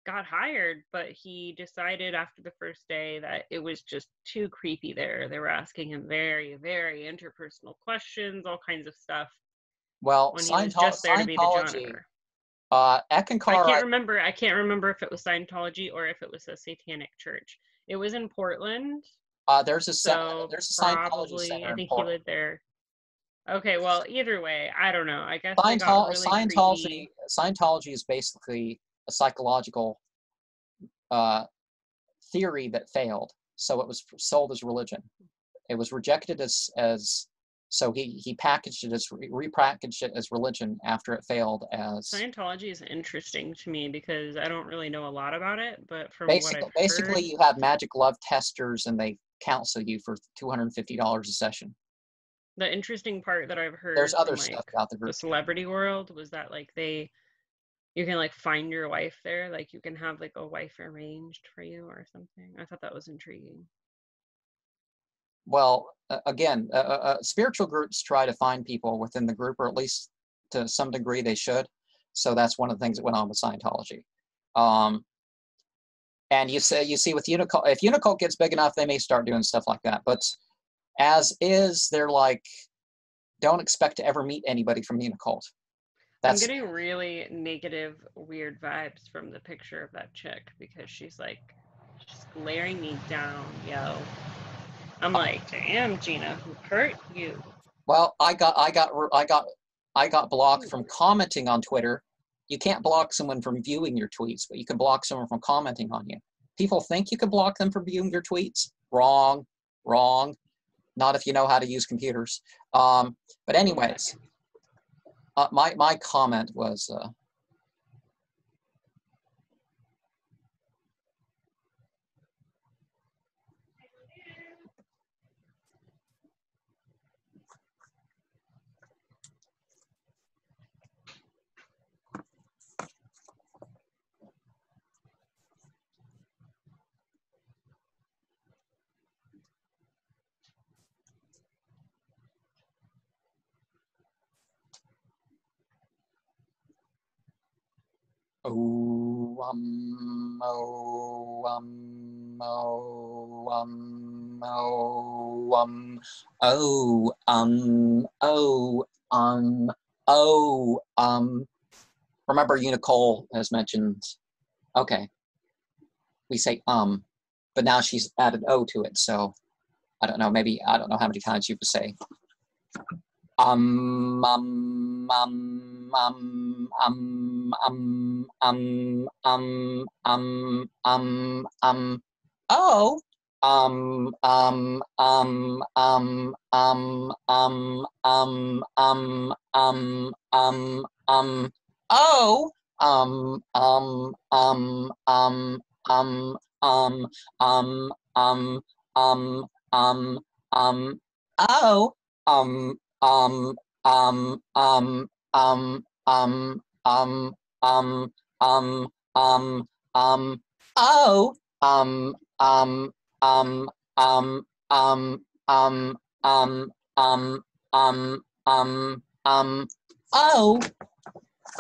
got hired, but he decided after the first day that it was just too creepy there. They were asking him very, very interpersonal questions, all kinds of stuff. Well, when he was just there to be the janitor. Ekankar, I can't remember if it was Scientology or if it was a satanic church. It was in Portland. There's a Scientology center I in think Portland. he lived there. Okay, well, either way, I don't know. I guess they got really creepy. Scientology is basically a psychological theory that failed. So it was sold as religion. It was rejected as so he packaged it as repackaged it as religion after it failed as. Scientology is interesting to me because I don't really know a lot about it, but from basically, what I've heard, you have magic love testers and they counsel you for $250 a session. The interesting part that I've heard there's other from, stuff about the group. The celebrity world was that you can find your wife there, you can have a wife arranged for you or something. I thought that was intriguing. Well, again, spiritual groups try to find people within the group, or at least to some degree they should. So that's one of the things that went on with Scientology. And you see with Unicult, if Unicult gets big enough, they may start doing stuff like that. But as is, they're don't expect to ever meet anybody from Unicult. I'm getting really negative, weird vibes from the picture of that chick because she's glaring me down, yo. I'm damn, Gina, who hurt you? Well, I got blocked from commenting on Twitter. You can't block someone from viewing your tweets, but you can block someone from commenting on you. People think you can block them from viewing your tweets. Wrong. Not if you know how to use computers. But anyways, my comment was. Remember, Unicole has mentioned, okay, we say but now she's added O to it, so I don't know, maybe, I don't know how many times you would say oh,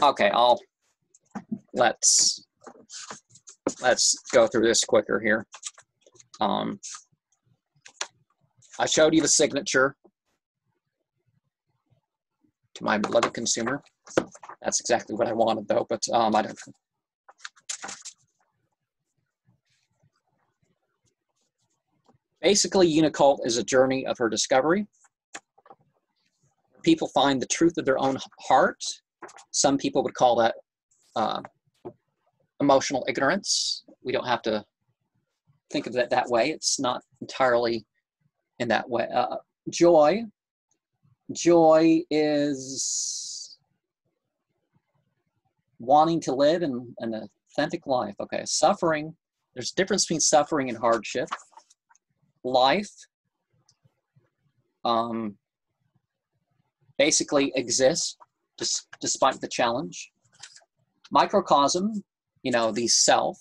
okay, let's go through this quicker here. I showed you the signature to my beloved consumer. That's exactly what I wanted, though, but I don't. Basically, Unicult is a journey of her discovery. People find the truth of their own heart. Some people would call that emotional ignorance. We don't have to think of it that way. It's not entirely in that way. Joy, Joy is wanting to live in an authentic life. Okay, suffering, there's a difference between suffering and hardship. Life basically exists despite the challenge. Microcosm, you know, the self,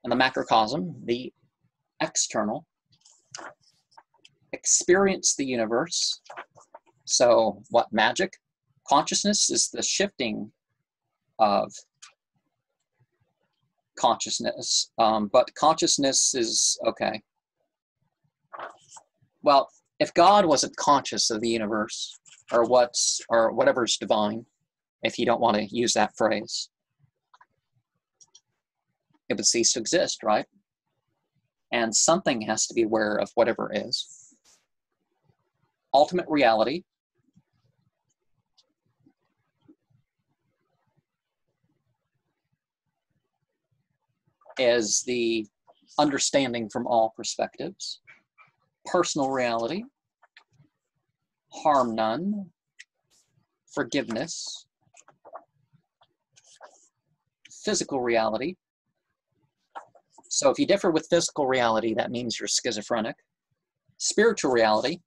and the macrocosm, the external. Experience the universe. So what, magic? Consciousness is the shifting of consciousness, but consciousness is, okay. Well, if God wasn't conscious of the universe, or whatever's divine, if you don't want to use that phrase, it would cease to exist, right? And something has to be aware of whatever is. Ultimate reality is the understanding from all perspectives. Personal reality, harm none, forgiveness. Physical reality. So if you differ with physical reality, that means you're schizophrenic. Spiritual reality,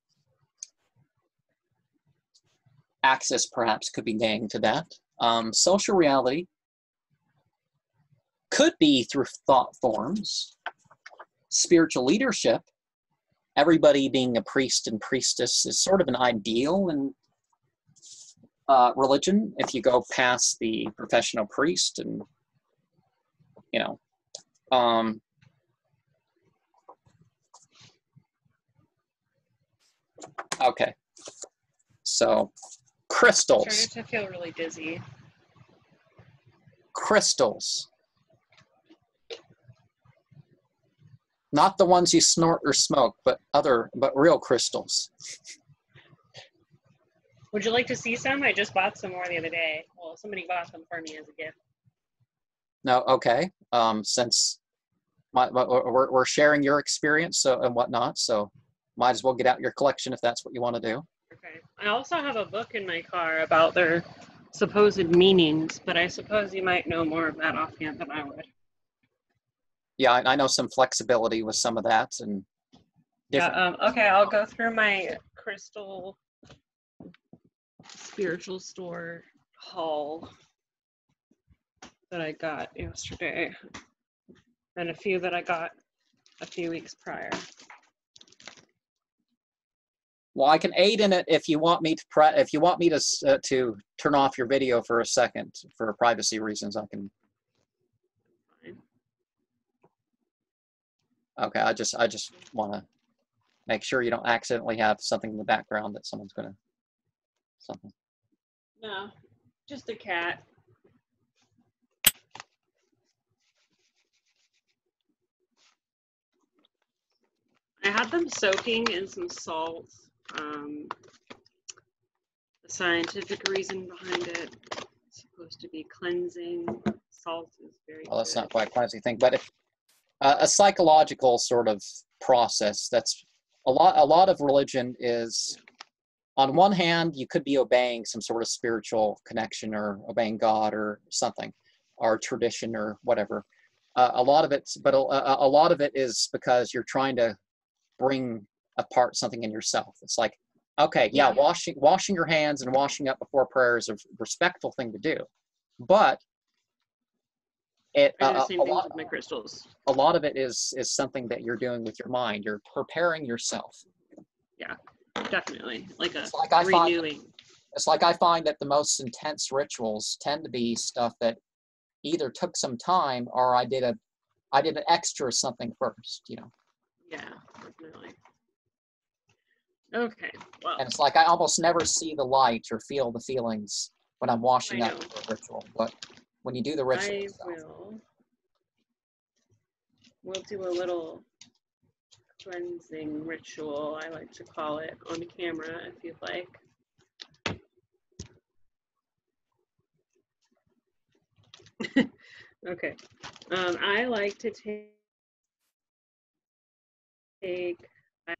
access perhaps could be named to that. Social reality could be through thought forms. Spiritual leadership, everybody being a priest and priestess, is sort of an ideal in religion. If you go past the professional priest and, you know, okay, so crystals. I'm starting to feel really dizzy. Crystals. Not the ones you snort or smoke, but real crystals. Would you like to see some? I just bought some more the other day. Well, somebody bought them for me as a gift. No, okay. Since we're sharing your experience and whatnot, so might as well get out your collection if that's what you want to do. Okay. I also have a book in my car about their supposed meanings, but I suppose you might know more of that offhand than I would. Yeah, I know some flexibility with some of that and different. Yeah. Okay, I'll go through my crystal spiritual store haul that I got yesterday, and a few that I got a few weeks prior. Well, I can aid in it if you want me to to turn off your video for a second for privacy reasons. I can. Okay, I just want to make sure you don't accidentally have something in the background that someone's gonna something. No, just a cat. I had them soaking in some salt. The scientific reason behind it is supposed to be cleansing. Salt is very Well, that's good. not quite cleansing thing, but if, a psychological sort of process. That's a lot of religion is, on one hand, you could be obeying some sort of spiritual connection or obeying God or something, or tradition or whatever. A lot of it is because you're trying to bring apart something in yourself. It's like, okay, yeah, washing your hands and washing up before prayer is a respectful thing to do, but a lot of it is something that you're doing with your mind. You're preparing yourself. Yeah, definitely. It's like I find that the most intense rituals tend to be stuff that either took some time or I did an extra something first, you know. Yeah, definitely. Okay, well. And it's like I almost never see the light or feel the feelings when I'm washing up for a ritual, but when you do the ritual we'll do a little cleansing ritual, I like to call it, on camera if you'd like. Okay. I like to take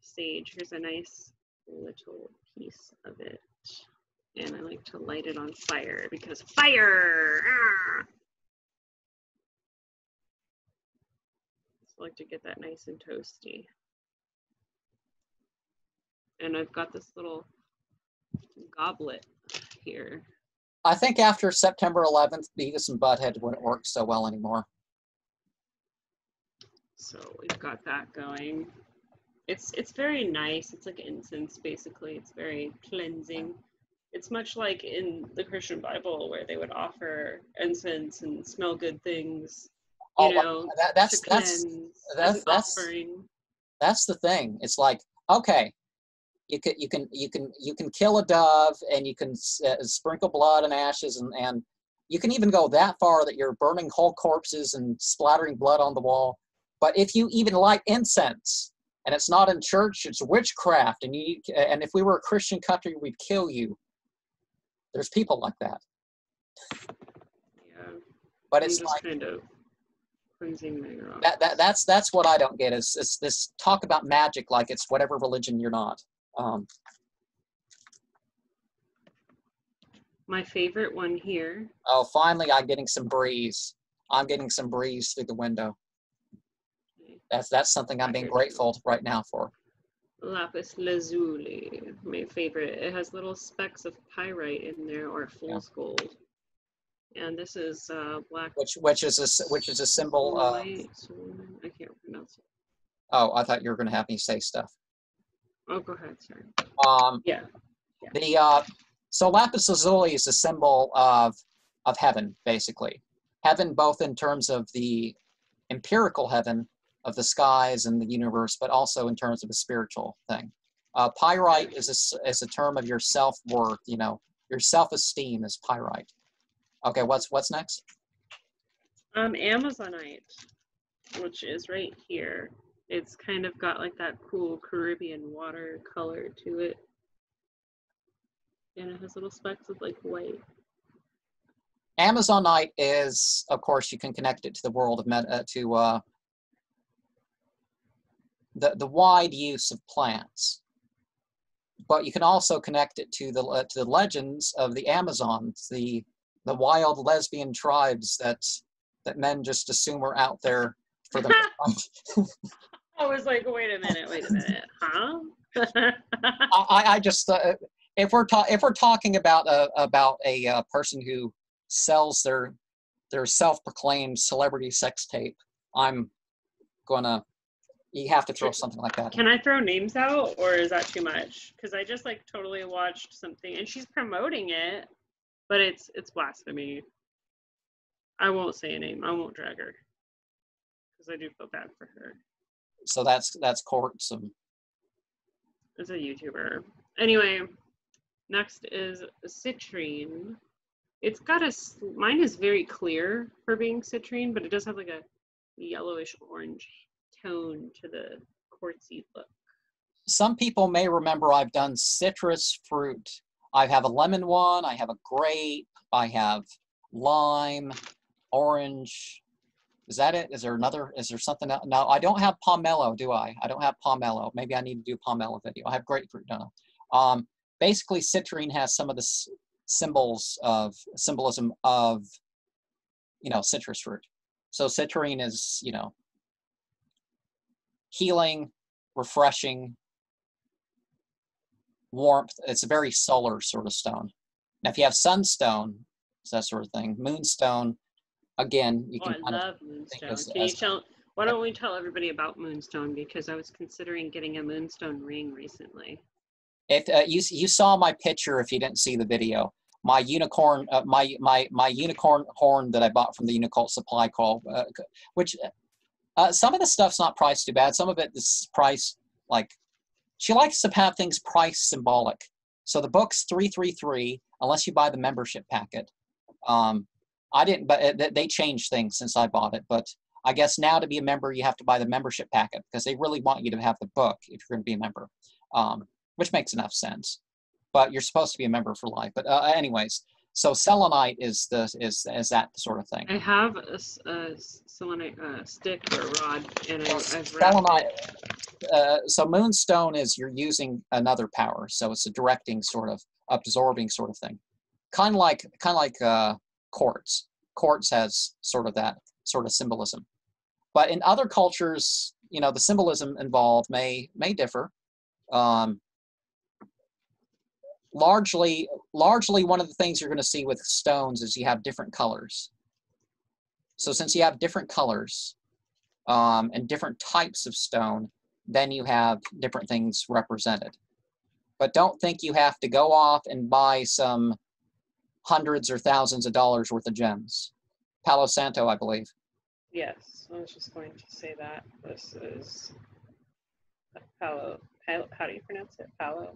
sage. Here's a nice little piece of it. And I like to light it on fire because fire! Ah! I like to get that nice and toasty. And I've got this little goblet here. I think after September 11th, Beavis and Butthead wouldn't work so well anymore. So we've got that going. It's very nice. It's like incense, basically. It's very cleansing. It's much like in the Christian Bible where they would offer incense and smell good things, you know, that's offering. That's the thing. It's like, okay, you can kill a dove and you can sprinkle blood and ashes and you can even go that far that you're burning whole corpses and splattering blood on the wall. But if you even light incense and it's not in church, it's witchcraft, and if we were a Christian country, we'd kill you. There's people like that. Yeah. But it's like kind of cleansing my rocks. That's what I don't get is this talk about magic like it's whatever religion you're not. My favorite one here. Oh, finally I'm getting some breeze. I'm getting some breeze through the window. That's something I'm being grateful right now for. Lapis Lazuli, my favorite. It has little specks of pyrite in there, or fool's gold. And this is black. Which is a symbol of. I can't pronounce it. Oh, I thought you were going to have me say stuff. Oh, go ahead, sir. Yeah. So Lapis Lazuli is a symbol of heaven, basically. Heaven, both in terms of the empirical heaven of the skies and the universe, but also in terms of a spiritual thing. Pyrite is a term of your self-worth. You know, your self-esteem is pyrite. Okay, what's next? Amazonite, which is right here. It's kind of got like that cool Caribbean water color to it. And it has little specks of like white. Amazonite is, of course, you can connect it to the world of the wide use of plants, but you can also connect it to the legends of the Amazons, the wild lesbian tribes that men just assume are out there for the. I was like, wait a minute, huh? I just if we're talking about a person who sells their self-proclaimed celebrity sex tape, I'm gonna. You have to throw something like that. Can I throw names out, or is that too much? Because I just like totally watched something, and she's promoting it, but it's blasphemy. I won't say a name. I won't drag her, because I do feel bad for her. So that's Courtsome. It's a YouTuber. Anyway, next is Citrine. It's got mine is very clear for being citrine, but it does have like a yellowish orange tone to the quartzy look. Some people may remember I've done citrus fruit. I have a lemon one, I have a grape, I have lime, orange. Is that it? Is there something else? No, I don't have pomelo, do I? I don't have pomelo. Maybe I need to do a pomelo video. I have grapefruit, don't I? Basically, citrine has some of the symbolism of, citrus fruit. So citrine is, healing, refreshing, warmth. It's a very solar sort of stone. Now, if you have sunstone, it's that sort of thing. Moonstone, again, you can. I love moonstone. Why don't we tell everybody about moonstone? Because I was considering getting a moonstone ring recently. If you saw my picture, if you didn't see the video, my unicorn, my unicorn horn that I bought from the Unicult supply call, which. Some of the stuff's not priced too bad. Some of it is priced like, she likes to have things price symbolic. So the book's $333 unless you buy the membership packet. I didn't, but they changed things since I bought it. But I guess now to be a member, you have to buy the membership packet because they really want you to have the book if you're going to be a member, which makes enough sense. But you're supposed to be a member for life. But anyways. So selenite is that sort of thing. I have a selenite stick or rod, and I've wrapped it. So moonstone is you're using another power, so it's a directing sort of absorbing sort of thing. Kind of like quartz. Quartz has sort of that sort of symbolism. But in other cultures, you know, the symbolism involved may differ. Largely, one of the things you're going to see with stones is you have different colors. So since you have different colors and different types of stone, then you have different things represented. But don't think you have to go off and buy some hundreds or thousands of dollars worth of gems. Palo Santo, I believe. Yes, I was just going to say that. This is Palo, how do you pronounce it? Palo?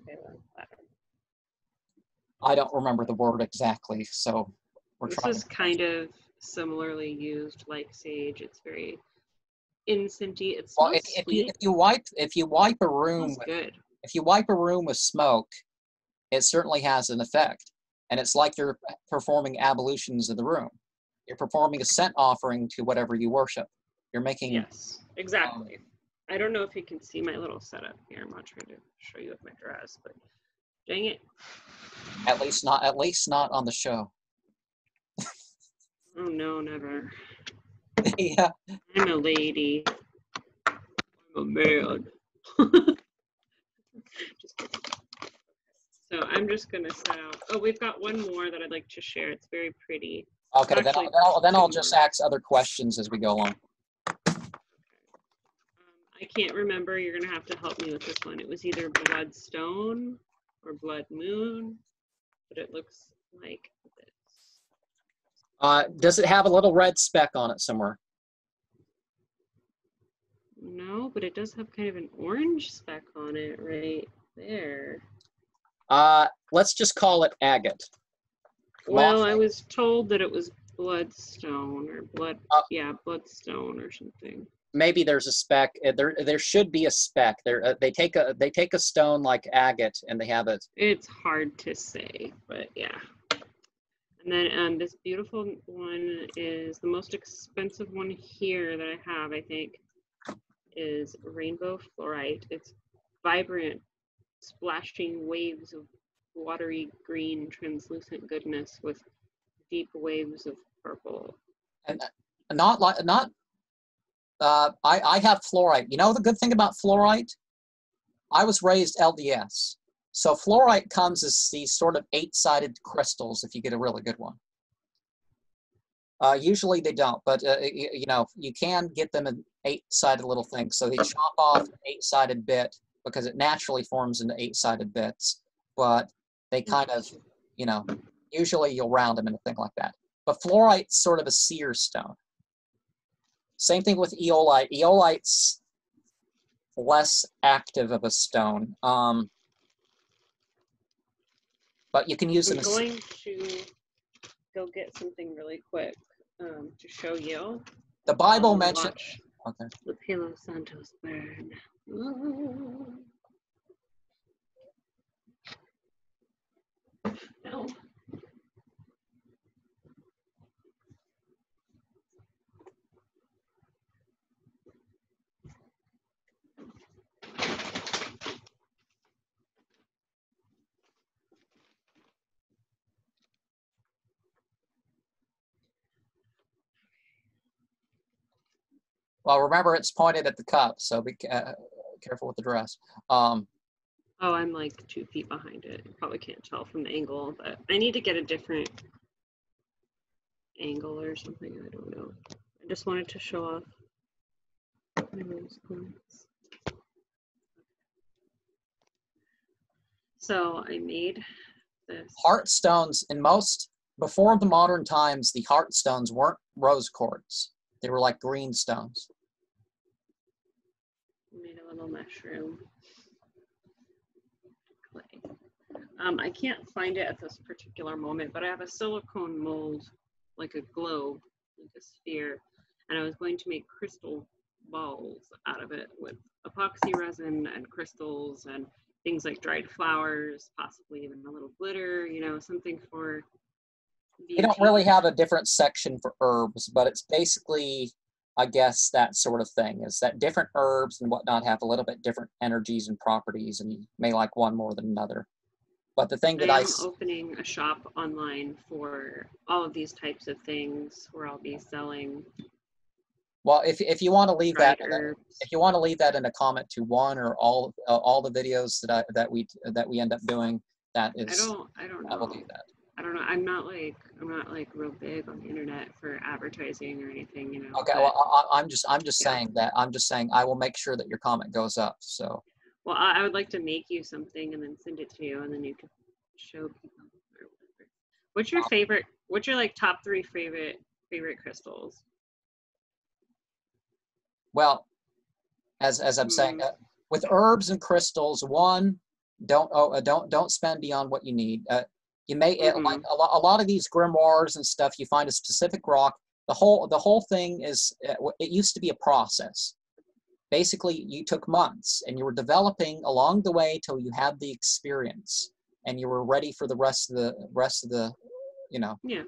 I don't remember the word exactly, so we're this trying. This is kind of similarly used like sage. It's very incensey. It smells sweet. If you wipe a room, good. If you wipe a room with smoke, it certainly has an effect, and it's like you're performing ablutions of the room. You're performing a scent offering to whatever you worship. You're making. Yes, exactly. I don't know if you can see my little setup here. I'm not trying to show you with my dress, but dang it. At least not on the show. Oh no, never. Yeah. I'm a lady. I'm a man. So I'm just gonna set out. Oh, we've got one more that I'd like to share. It's very pretty. Okay, then I'll just ask other questions as we go along. I can't remember. You're gonna have to help me with this one. It was either Bloodstone or Blood Moon, but it looks like this. Does it have a little red speck on it somewhere? No, but it does have kind of an orange speck on it right there. Let's just call it agate. Well, I was told that it was bloodstone or bloodstone or something. Maybe there's a speck. There should be a speck. They take a stone like agate and they have it. It's hard to say, but yeah. And then this beautiful one is the most expensive one here that I have, I think, is Rainbow Fluorite. It's vibrant, splashing waves of watery green, translucent goodness with deep waves of purple. And I have fluorite. You know the good thing about fluorite? I was raised LDS. So fluorite comes as these sort of 8-sided crystals if you get a really good one. Usually they don't, but you know, you can get them in 8-sided little things. So they chop off an 8-sided bit because it naturally forms into 8-sided bits, but they kind of, you know, usually you'll round them into a thing like that. But fluorite's sort of a seer stone. Same thing with eolite. Eolite's less active of a stone, but you can use it. I'm going to go get something really quick to show you. The Bible mentions. Okay. The Palo Santos burn. No. Well, remember it's pointed at the cup, so be careful with the dress. Oh, I'm like 2 feet behind it. You probably can't tell from the angle, but I need to get a different angle or something. I don't know. I just wanted to show off my rose plants. So I made this. Heartstones before the modern times, the heartstones weren't rose quartz. They were like green stones. Made a little mushroom clay. I can't find it at this particular moment, but I have a silicone mold, like a globe, like a sphere, and I was going to make crystal balls out of it with epoxy resin and crystals and things like dried flowers, possibly even a little glitter, you know, something for beauty. They don't really have a different section for herbs, but it's basically, I guess, that sort of thing, is that different herbs and whatnot have a little bit different energies and properties, and you may like one more than another. But the thing that I'm opening a shop online for all of these types of things where I'll be selling. Well, if you want to leave that, herbs. if you want to leave that in a comment to one or all the videos that we end up doing, that is. I don't know. I will do that. I don't know. I'm not like real big on the internet for advertising or anything, you know. Okay. Well, I'm just saying that. I'm just saying I will make sure that your comment goes up. So. Well, I would like to make you something and then send it to you, and then you can show people or whatever. What's your favorite? What's your like top 3 favorite crystals? Well, as I'm saying, with herbs and crystals, one, don't spend beyond what you need. You may like a lot of these grimoires and stuff. You find a specific rock. The whole thing is it used to be a process. Basically, you took months and you were developing along the way till you had the experience and you were ready for the rest of the you know. Yeah.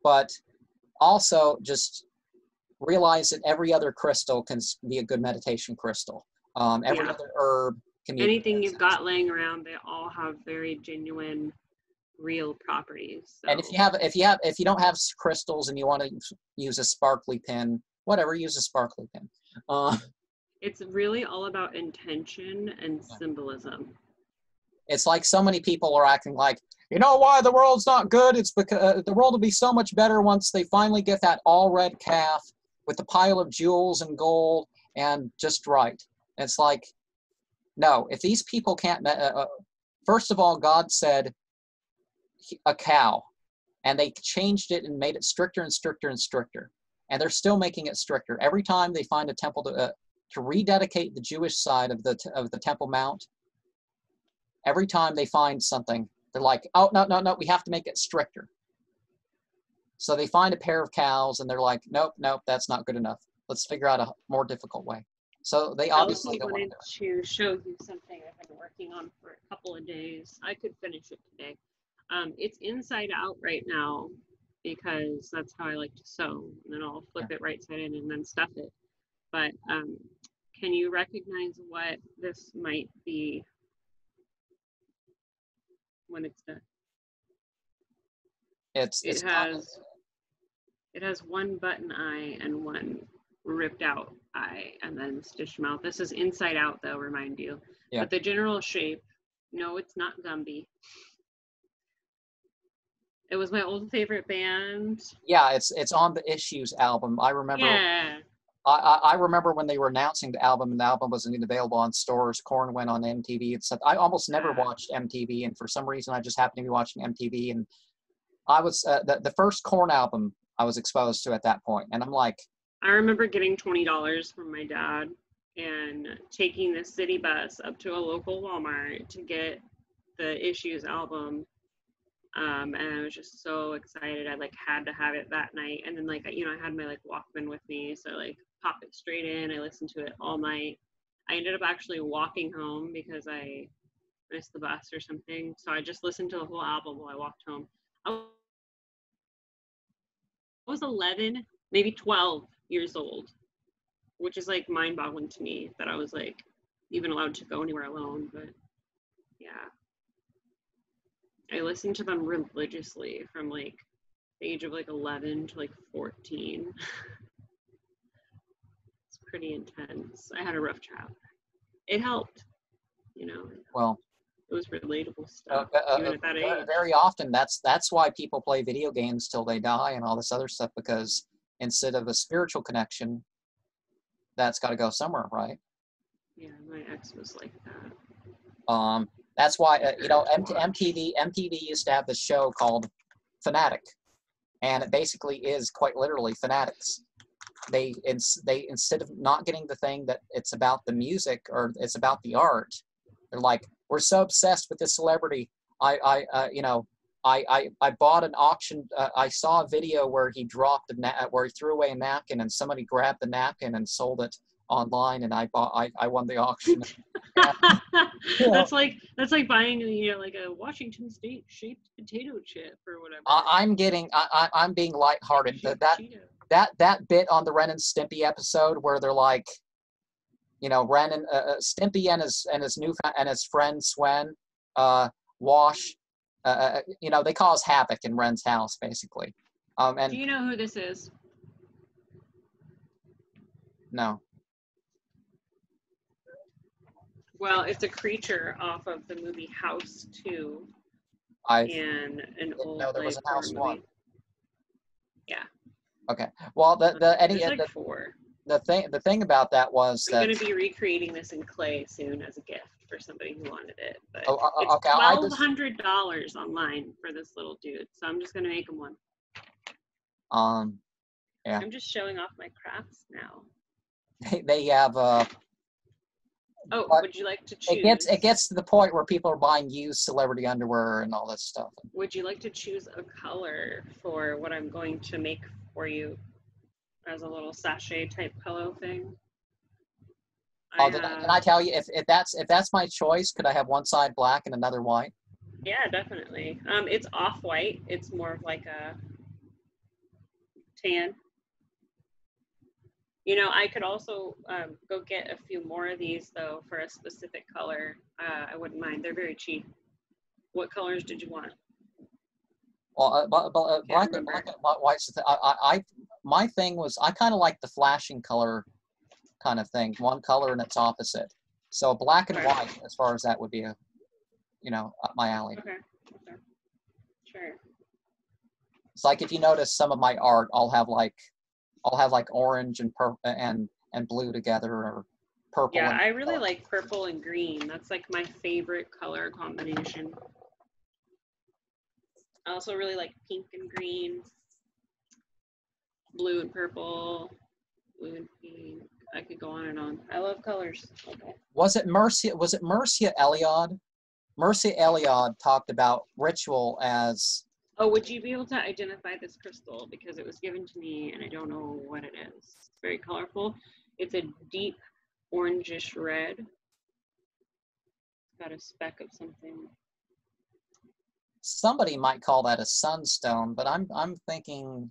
But also just realize that every other crystal can be a good meditation crystal. Every other herb can be anything you've got laying around. They all have very genuine, real properties. So. And if you don't have crystals and you want to use a sparkly pen, whatever, use a sparkly pen. It's really all about intention and symbolism. It's like so many people are acting like, you know why the world's not good? It's because the world will be so much better once they finally get that all red calf with a pile of jewels and gold and just right. And it's like, no, if these people can't, first of all, God said a cow, and they changed it and made it stricter and stricter and stricter. And they're still making it stricter. Every time they find a temple to rededicate the Jewish side of the Temple Mount, every time they find something, they're like, oh, no, we have to make it stricter. So they find a pair of cows and they're like, nope, that's not good enough. Let's figure out a more difficult way. So they obviously don't want to do it. To show you something I've been working on for a couple of days. I could finish it today. It's inside out right now because that's how I like to sew. And then I'll flip it right side in and then stuff it. But can you recognize what this might be when it's done? It has one button eye and one ripped out eye and then stitched mouth. This is inside out though, remind you. Yeah. But the general shape, no, it's not Gumby. It was my old favorite band. Yeah, it's on the Issues album. I remember. Yeah. I remember when they were announcing the album and the album wasn't even available on stores. Korn went on MTV and stuff. I almost never watched MTV, and for some reason I just happened to be watching MTV. And I was the first Korn album I was exposed to at that point, and I'm like. I remember getting $20 from my dad and taking the city bus up to a local Walmart to get the Issues album. And I was just so excited. I had to have it that night. And then I had my Walkman with me. So pop it straight in. I listened to it all night. I ended up actually walking home because I missed the bus or something. So I just listened to the whole album while I walked home. I was 11, maybe 12 years old, which is mind-boggling to me that I was even allowed to go anywhere alone. But yeah. I listened to them religiously from the age of 11 to 14. It's pretty intense. I had a rough childhood. It helped, Well, it was relatable stuff even at that age. Very often, that's why people play video games till they die and all this other stuff, because instead of a spiritual connection, that's got to go somewhere, right? Yeah, my ex was like that. That's why, MTV used to have this show called Fanatic, and it basically is quite literally fanatics. They instead of not getting the thing that it's about the music or it's about the art, they're like, we're so obsessed with this celebrity. I bought an auction. I saw a video where he where he threw away a napkin and somebody grabbed the napkin and sold it online, and I won the auction. That's like buying a Washington State shaped potato chip or whatever. I'm being lighthearted. That bit on the Ren and Stimpy episode where they're like, Ren and Stimpy and his friend Swen wash. You know, they cause havoc in Ren's house, basically. And do you know who this is? no. Well, it's a creature off of the movie House 2 I and an old know there was a House movie. 1. Yeah. Okay. Well, There's like 4. The thing about that was I'm that going to be recreating this in clay soon as a gift for somebody who wanted it. But okay, it's $1,200 online for this little dude, so I'm just going to make him one. Yeah. I'm just showing off my crafts now. They have Oh, would you like to choose? It gets to the point where people are buying used celebrity underwear and all this stuff. Would you like to choose a color for what I'm going to make for you as a little sachet type pillow thing? Can I tell you if that's my choice, could I have one side black and another white? Yeah, definitely. It's off-white. It's more of like a tan. You know, I could also go get a few more of these, though, for a specific color. I wouldn't mind. They're very cheap. What colors did you want? Well, black and white's the thing. My thing was, I kind of like the flashing color kind of thing. One color and its opposite. So black and white, as far as that would be, up my alley. Okay. Sure. It's like if you notice some of my art, I'll have like orange and purple and blue together, or purple. Yeah, I really like purple and green. That's like my favorite color combination. I also really like pink and green, blue and purple, blue and pink. I could go on and on. I love colors. Okay. Was it Mercia Eliade? Mercia Eliade talked about ritual as... Oh, would you be able to identify this crystal? Because it was given to me and I don't know what it is. It's very colorful. It's a deep orangish red. It's got a speck of something. Somebody might call that a sunstone, but I'm thinking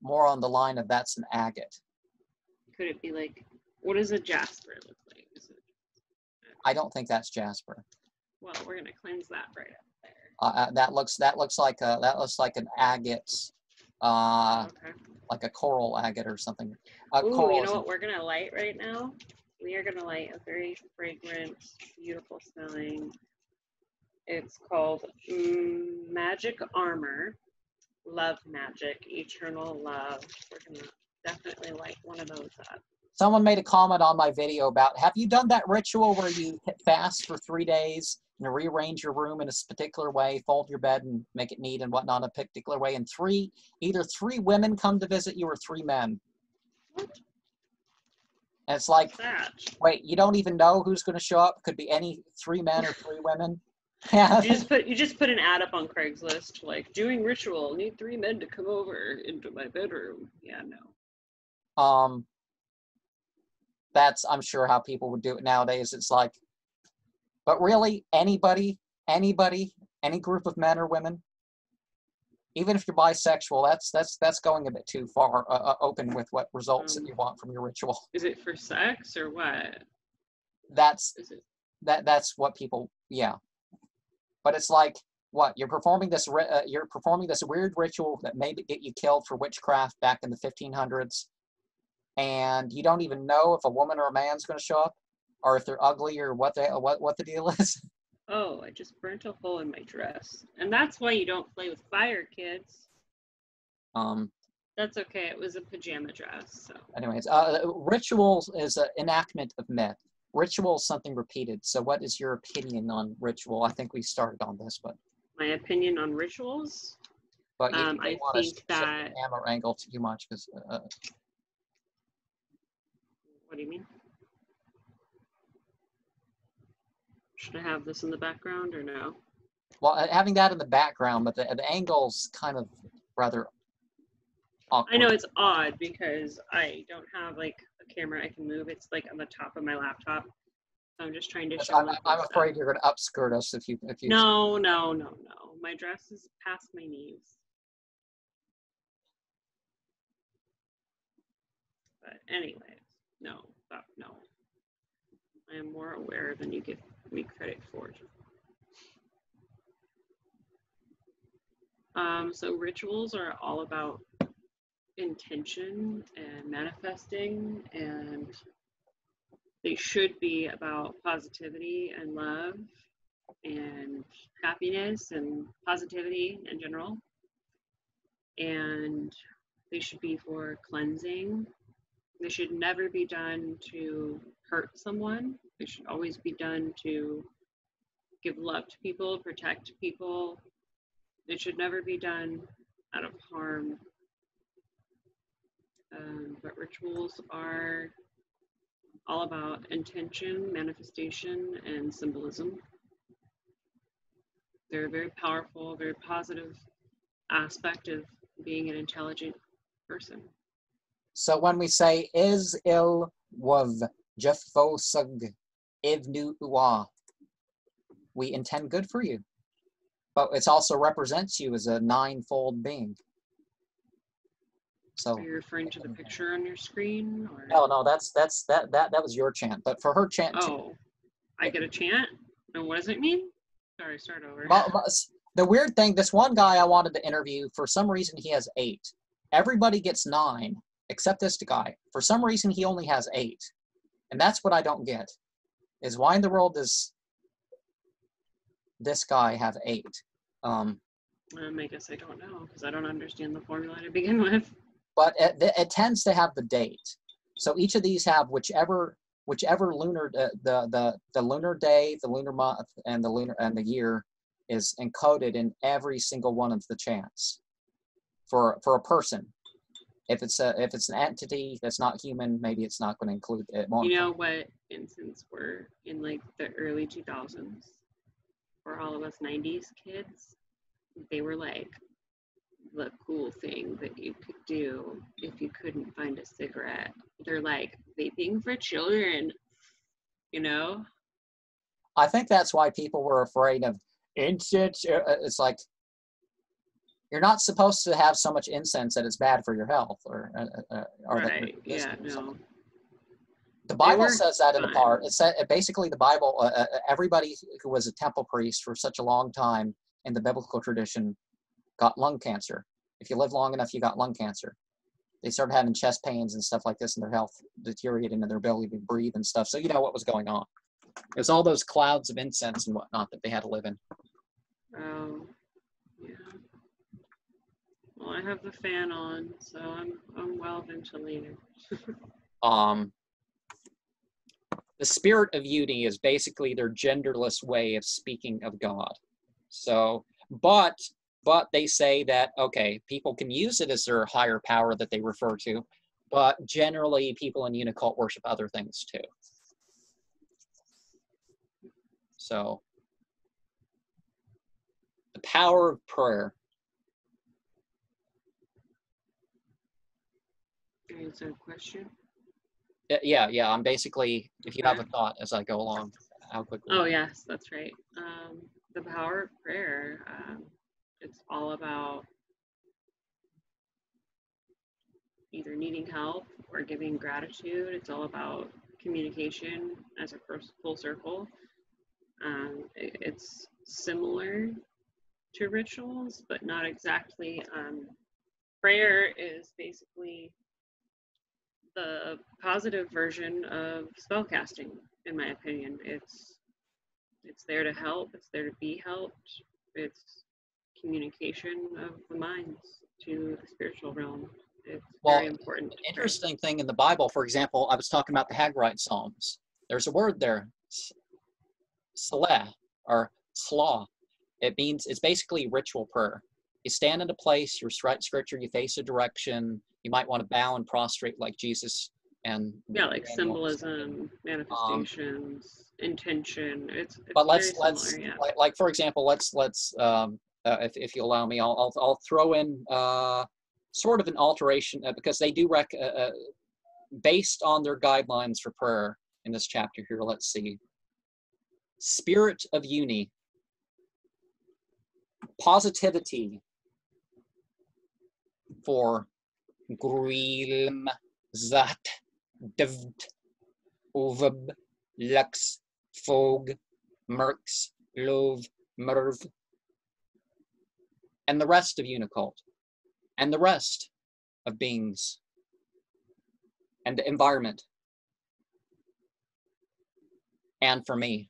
more on the line of that's an agate. Could it be like, what does a jasper look like? Is it... I don't think that's jasper. Well, we're gonna cleanse that right up there. That looks like an agate, Okay. like a coral agate or something. Ooh, you know what we're gonna light right now? We are gonna light a very fragrant, beautiful smelling. It's called Magic Armor, Love Magic, Eternal Love. We're gonna definitely light one of those up. Someone made a comment on my video about, have you done that ritual where you fast for 3 days and rearrange your room in a particular way, fold your bed and make it neat and whatnot in a particular way, and either three women come to visit you or 3 men? What? And it's like, wait, you don't even know who's going to show up? Could be any 3 men or 3 women? Yeah. You just put an ad up on Craigslist, like, doing ritual, need 3 men to come over into my bedroom. Yeah, no. That's, I'm sure, how people would do it nowadays. It's like, but really, anybody, any group of men or women, even if you're bisexual, that's going a bit too far open with what results that you want from your ritual. Is it for sex or what? That's what people, yeah. But it's like, what, you're performing this weird ritual that may get you killed for witchcraft back in the 1500s, and you don't even know if a woman or a man's going to show up, or if they're ugly, or what the deal is. Oh, I just burnt a hole in my dress, and that's why you don't play with fire, kids. That's okay. It was a pajama dress. So. Anyways, rituals is an enactment of myth. Ritual is something repeated. So, what is your opinion on ritual? I think we started on this, but my opinion on rituals. But you I think that camera angle too much because. What do you mean? Should I have this in the background or no? Well, having that in the background, but the angle's kind of rather awkward. I know it's odd because I don't have like a camera I can move. It's like on the top of my laptop. So I'm just trying to show. I'm afraid you're going to upskirt us if you. No. My dress is past my knees. But anyways, no. I am more aware than you give me credit for. So rituals are all about intention and manifesting, and they should be about positivity and love and happiness and positivity in general. And they should be for cleansing. They should never be done to hurt someone. They should always be done to give love to people, protect people. It should never be done out of harm. But rituals are all about intention, manifestation, and symbolism. They're a very powerful, very positive aspect of being an intelligent person. So when we say is il wav jeffosug ivnu uwa, we intend good for you. But it also represents you as a ninefold being. So are you referring to the picture on your screen? Or? No, that was your chant. But for her chant too. I get a chant? And what does it mean? Sorry, start over. The weird thing, this one guy I wanted to interview, for some reason he has 8. Everybody gets 9, except this guy. For some reason he only has 8. And that's what I don't get, is why in the world does this guy have 8? I guess I don't know, because I don't understand the formula to begin with. But it tends to have the date. So each of these have whichever lunar the lunar day, the lunar month, and the year is encoded in every single one of the chants for a person. If it's an entity that's not human, maybe it's not going to include it. You know what instance we're in, like the early 2000s, for all of us 90s kids, they were like the cool thing that you could do if you couldn't find a cigarette. They're like vaping for children, you know? I think that's why people were afraid of incense. It's like, you're not supposed to have so much incense that it's bad for your health, or right. Yeah, no. The Bible says that in a part. It said basically the Bible. Everybody who was a temple priest for such a long time in the biblical tradition got lung cancer. If you live long enough, you got lung cancer. They started having chest pains and stuff like this, and their health deteriorated, and their ability to breathe and stuff. So you know what was going on. It was all those clouds of incense and whatnot that they had to live in. Oh, yeah. Well, I have the fan on, so I'm well ventilated. The spirit of unity is basically their genderless way of speaking of God. So, but they say that, okay, people can use it as their higher power that they refer to, but generally people in Unicult worship other things too. So, the power of prayer. Is there a question? Yeah, I'm basically, if you have a thought as I go along, how quickly. Oh, yes, that's right. The power of prayer, it's all about either needing help or giving gratitude. It's all about communication as a full circle. It's similar to rituals, but not exactly. Prayer is basically the positive version of spellcasting, in my opinion. It's there to help. It's there to be helped. It's communication of the minds to the spiritual realm. It's very important. Interesting thing in the Bible, for example, I was talking about the Haggarite Psalms. There's a word there, saleh, or slaw. It's basically ritual prayer. You stand in a place, you recite scripture, you face a direction, you might want to bow and prostrate like Jesus. And yeah, like symbolism, manifestations, intention. It's but let's similar, yeah. like for example, let's if you allow me, I'll throw in sort of an alteration because they do based on their guidelines for prayer in this chapter here. Let's see. Spirit of uni, positivity for Grilm Zat Devd Uvb Lux Fog Merx Lov Merv. and the rest of Unicult, and the rest of beings, and the environment, and for me,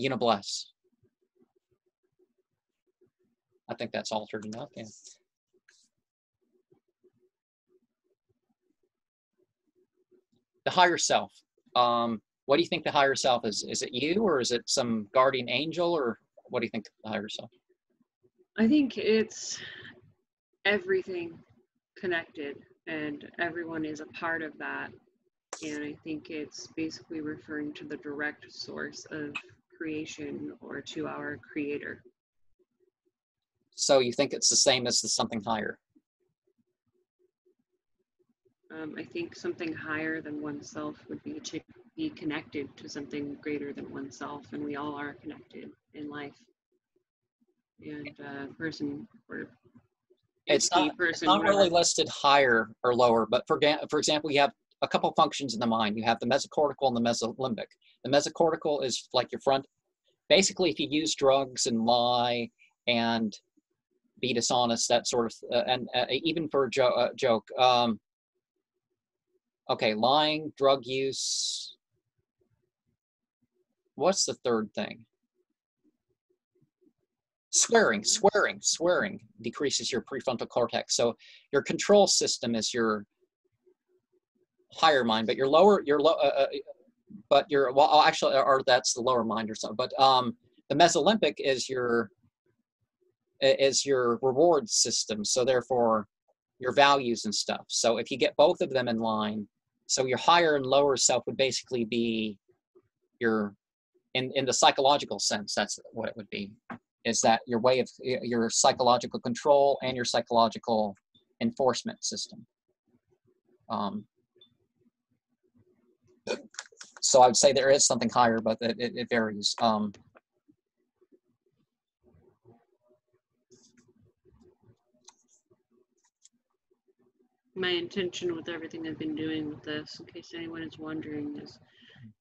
Unibless. I think that's altered enough, yeah. The higher self. What do you think the higher self is? Is it you, or is it some guardian angel, or what do you think the higher self? I think it's everything connected, and everyone is a part of that. And I think it's basically referring to the direct source of creation, or to our creator. So you think it's the same as the something higher? I think something higher than oneself would be to be connected to something greater than oneself, and we all are connected in life. And person, or It's not really listed higher or lower, but for example, you have a couple functions in the mind. You have the mesocortical and the mesolimbic. The mesocortical is like your front. Basically, if you use drugs and lie and be dishonest, that sort of, and even for a joke, okay, lying, drug use. What's the third thing? Swearing decreases your prefrontal cortex. So your control system is your higher mind, but well, actually, or that's the lower mind or something. But the mesolimbic is your reward system. So therefore, your values and stuff. So if you get both of them in line, so your higher and lower self would basically be your, in the psychological sense, that's what it would be. Is that your way of your psychological control and your psychological enforcement system. So I would say there is something higher, but it varies. My intention with everything I've been doing with this, in case anyone is wondering, is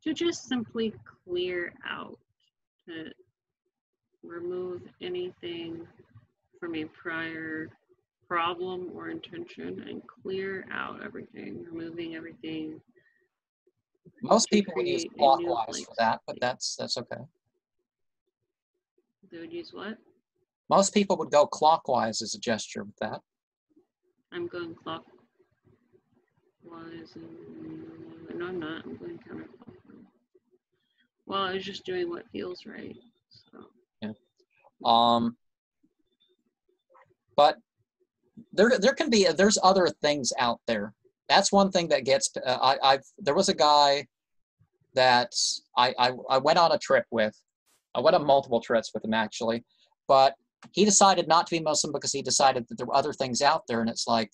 to just simply clear out, to remove anything from a prior problem or intention, and clear out everything, removing everything. Most people would use clockwise for that, but that's okay. They would use what? Most people would go clockwise as a gesture with that. I'm going clockwise. No, I'm not. I'm going counterclockwise. Well, I was just doing what feels right. So. Yeah. But there can be, there's other things out there. That's one thing that gets, there was a guy that I went on a trip with. I went on multiple trips with him, actually. But he decided not to be Muslim because he decided that there were other things out there. And it's like,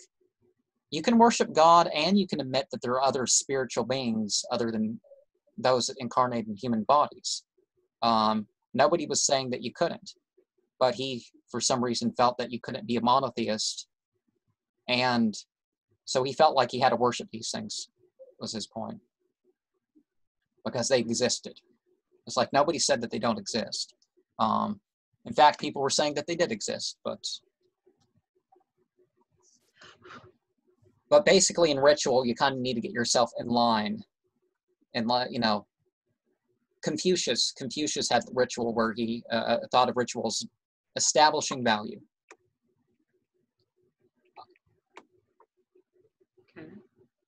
you can worship God and you can admit that there are other spiritual beings other than those that incarnate in human bodies. Nobody was saying that you couldn't. But he, for some reason, felt that you couldn't be a monotheist. And so he felt like he had to worship these things, was his point. Because they existed. It's like nobody said that they don't exist. In fact, people were saying that they did exist, but basically in ritual, you kind of need to get yourself in line. And, you know, Confucius had the ritual where he thought of rituals establishing value. Okay.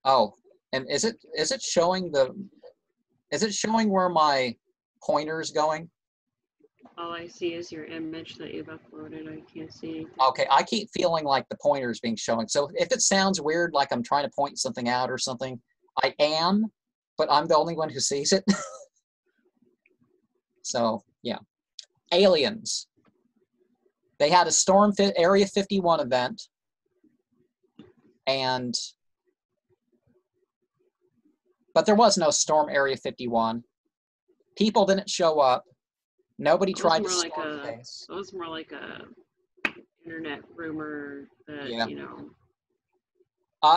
Oh, and is it showing where my pointer's going? All I see is your image that you've uploaded. I can't see anything. Okay, I keep feeling like the pointer's being shown. So if it sounds weird, like I'm trying to point something out or something, I am, but I'm the only one who sees it. So, yeah. Aliens. They had a Storm Area 51 event, but there was no Storm Area 51. People didn't show up. Nobody tried to storm face. It was more like a internet rumor that, yeah. You know.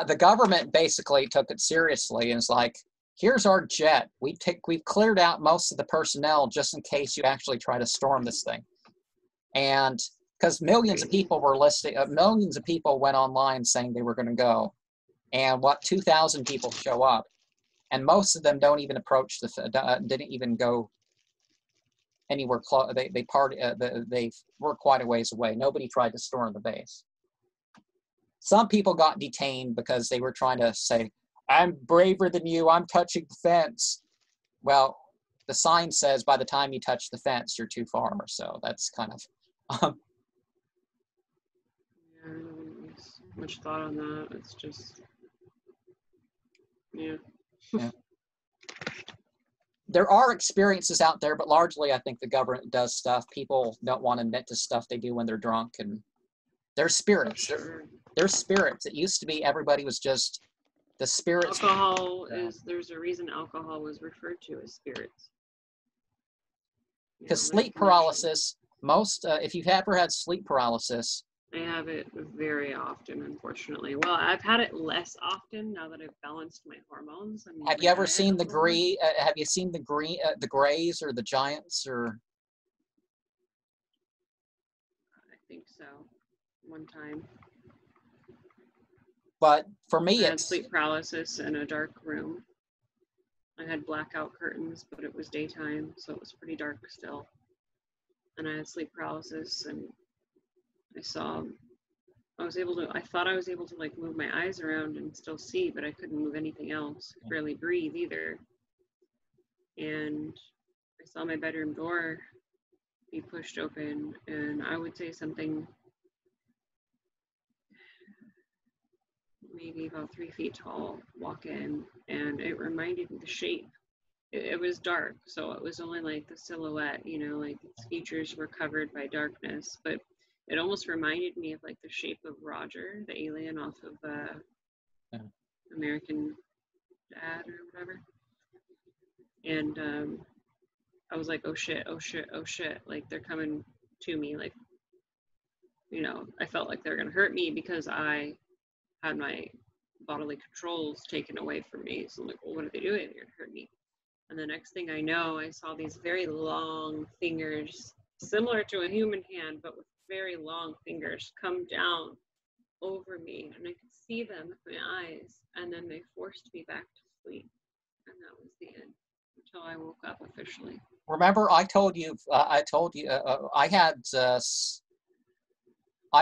The government basically took it seriously and it's like, here's our jet. We've cleared out most of the personnel just in case you actually try to storm this thing. And because millions of people were listing, millions of people went online saying they were going to go, and 2,000 people show up, and most of them don't even approach didn't even go anywhere close. They were quite a ways away. Nobody tried to storm the base. Some people got detained because they were trying to say, "I'm braver than you. I'm touching the fence." Well, the sign says by the time you touch the fence, you're too far. So that's kind of. Yeah, I don't use much thought on that. It's just, yeah. Yeah. There are experiences out there, but largely I think the government does stuff. People don't want to admit to stuff they do when they're drunk, and they're spirits. Sure. They're spirits. It used to be everybody was just the spirits. Alcohol there's a reason alcohol was referred to as spirits. Because sleep paralysis, if you've ever had sleep paralysis. I have it very often, unfortunately. Well, I've had it less often now that I've balanced my hormones. Have you ever seen the Greys or the Giants or? I think so. One time. But for me, I had sleep paralysis in a dark room. I had blackout curtains, but it was daytime, so it was pretty dark still. And I had sleep paralysis, and I thought I was able to like move my eyes around and still see, but I couldn't move anything else. I barely breathe either. And I saw my bedroom door be pushed open, and I would say something maybe about 3 feet tall walk in, and it reminded me the shape. It was dark, so it was only like the silhouette, like its features were covered by darkness, but it almost reminded me of like the shape of Roger, the alien off of American Dad or whatever. And I was like, oh shit, oh shit, oh shit. Like they're coming to me. Like, I felt like they're going to hurt me because I had my bodily controls taken away from me. So I'm like, well, what are they doing? They're going to hurt me. And the next thing I know, I saw these very long fingers, similar to a human hand, but with very long fingers, come down over me, and I could see them with my eyes, and then they forced me back to sleep, and that was the end until I woke up officially. Remember, I told you I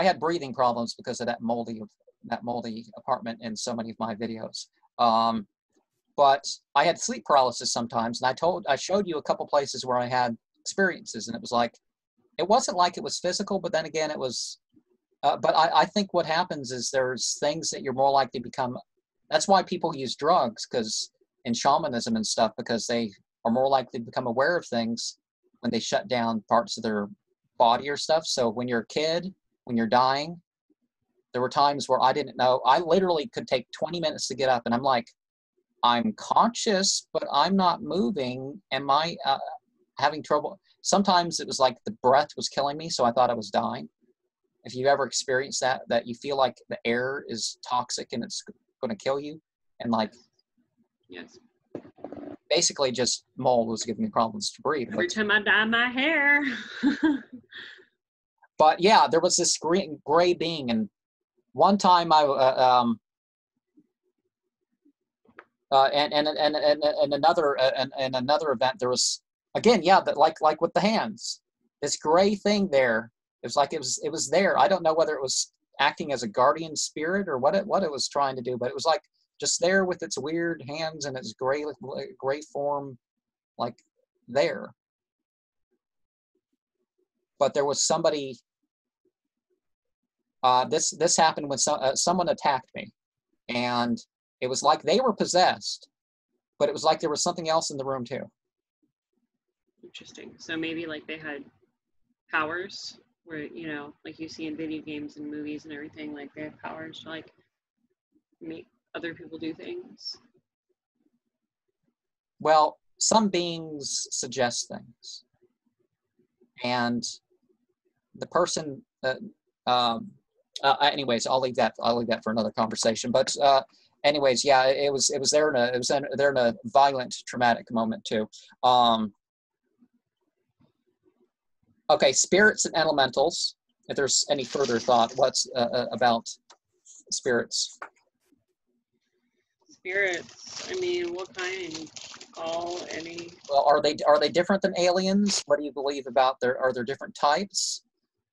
had breathing problems because of that moldy apartment in so many of my videos. But I had sleep paralysis sometimes, and I showed you a couple places where I had experiences, and it wasn't like it was physical, but then again, it was, but I think what happens is there's things that you're more likely to become, that's why people use drugs, because in shamanism and stuff, because they are more likely to become aware of things when they shut down parts of their body or stuff. So when you're a kid, when you're dying, there were times where I didn't know, I literally could take 20 minutes to get up, and I'm like, I'm conscious, but I'm not moving. Am I having trouble? Sometimes it was like the breath was killing me, so I thought I was dying. If you've ever experienced that you feel like the air is toxic and it's going to kill you, and like, yes, basically just mold was giving me problems to breathe. Every time I dye my hair. But yeah, there was this gray being, and one time and another event, there was, again, yeah, that like with the hands, this gray thing there. It was like it was there. I don't know whether it was acting as a guardian spirit or what it was trying to do, but it was like just there with its weird hands and its gray form, like there. But there was somebody. This happened when someone attacked me, and it was like they were possessed, but it was like there was something else in the room too. Interesting. So maybe like they had powers where, like you see in video games and movies and everything, like they have powers to like make other people do things. Well, some beings suggest things, and the person anyways, I'll leave that for another conversation. But anyways, yeah, it was there in a violent, traumatic moment too. Okay, spirits and elementals. if there's any further thought, what's about spirits? Spirits. I mean, what kind? All, any? Well, are they different than aliens? What do you believe about are there different types?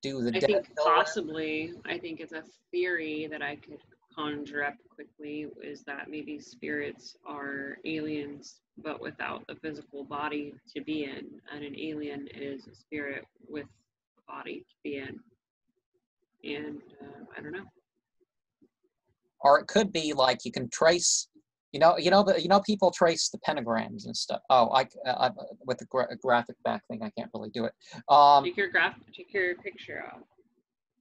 Do the I dead think know? possibly. I think it's a theory that I could conjure up quickly is that maybe spirits are aliens, but without the physical body to be in, and an alien is a spirit with a body to be in. And I don't know. Or it could be like you can trace. People trace the pentagrams and stuff. Oh, I with the graphic back thing, I can't really do it. Take your picture off.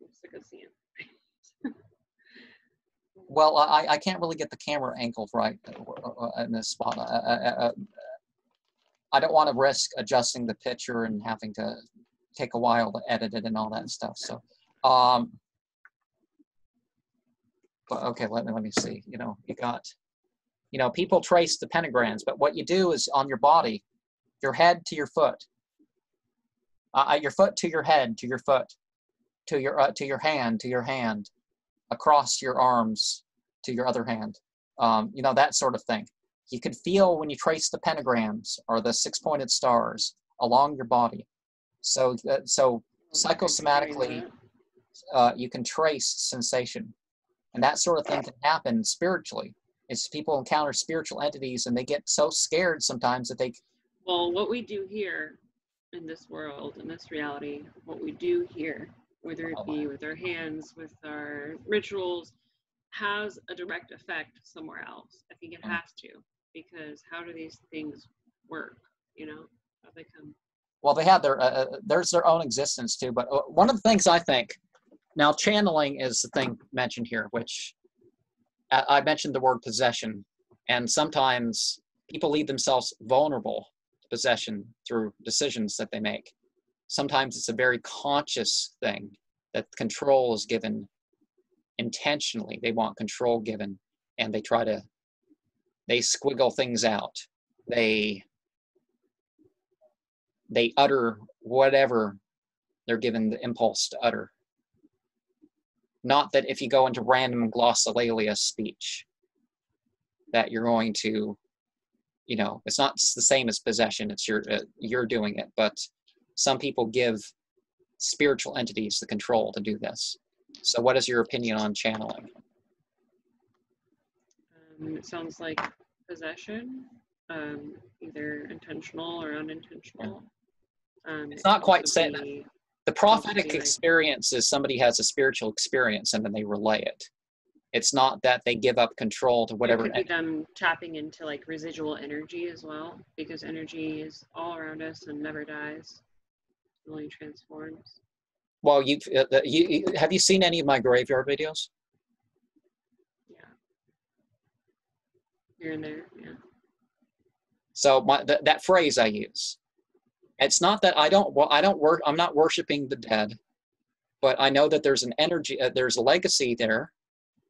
Looks like a scene. Well, I can't really get the camera angled right in this spot. I don't want to risk adjusting the picture and having to take a while to edit it and all that stuff. So, but okay, let me see. You got. People trace the pentagrams, but what you do is on your body, your head to your foot, your foot to your head, to your foot, to your hand, to your hand, across your arms to your other hand, that sort of thing. You could feel when you trace the pentagrams or the six-pointed stars along your body. So psychosomatically, you can trace sensation, and that sort of thing can happen spiritually. It's people encounter spiritual entities and they get so scared sometimes that they. Well, what we do here in this world, in this reality, what we do here, whether it be with our hands, with our rituals, has a direct effect somewhere else. I think it has to, because how do these things work? How they come. Well, they have there's their own existence too. But one of the things I think, now channeling is the thing mentioned here, which I mentioned the word possession, and sometimes people leave themselves vulnerable to possession through decisions that they make. Sometimes it's a very conscious thing that control is given intentionally. They want control given, and they squiggle things out. They utter whatever they're given the impulse to utter. Not that if you go into random glossolalia speech that you're going to, it's not the same as possession. It's you're doing it. But some people give spiritual entities the control to do this. So what is your opinion on channeling? It sounds like possession, either intentional or unintentional. It's not quite said. The prophetic experience is somebody has a spiritual experience and then they relay it. It's not that they give up control to whatever. It could be them tapping into like residual energy as well, because energy is all around us and never dies. It only transforms. Well, have you seen any of my graveyard videos? Yeah. Here and there, yeah. So that phrase I use. It's not that I'm not worshiping the dead, but I know that there's an energy, there's a legacy there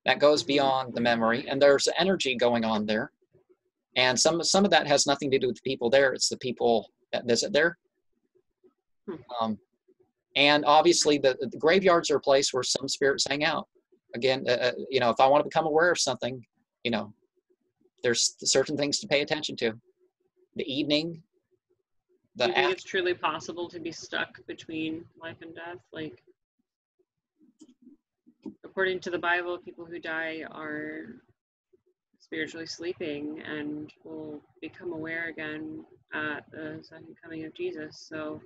that goes beyond the memory, and there's energy going on there. And some of that has nothing to do with the people there. It's the people that visit there. And obviously the graveyards are a place where some spirits hang out. Again, if I want to become aware of something, there's certain things to pay attention to. The evening. Do you think it's truly possible to be stuck between life and death? Like, according to the Bible, people who die are spiritually sleeping and will become aware again at the second coming of Jesus. So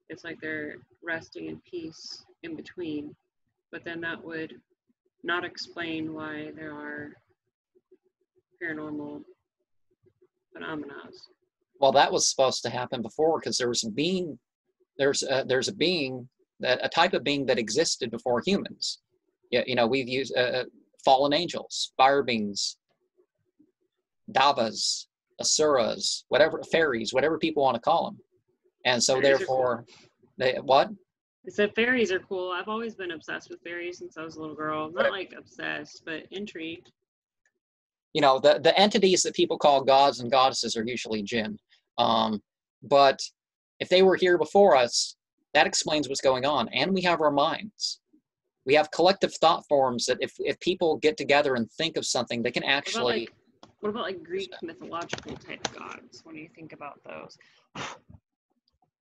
it's like they're resting in peace in between. But then that would not explain why there are paranormal phenomena. Well, that was supposed to happen before, because there was a being, there's a being, a type of being that existed before humans. Yeah, we've used fallen angels, fire beings, davas, asuras, whatever, fairies, whatever people want to call them. And so fairies therefore, cool. What? I said fairies are cool. I've always been obsessed with fairies since I was a little girl. Not like obsessed, but intrigued. The entities that people call gods and goddesses are usually jinn. But if they were here before us, That explains what's going on. And we have our minds. We have collective thought forms that if people get together and think of something, they can actually... What about like Greek mythological type gods? What do you think about those?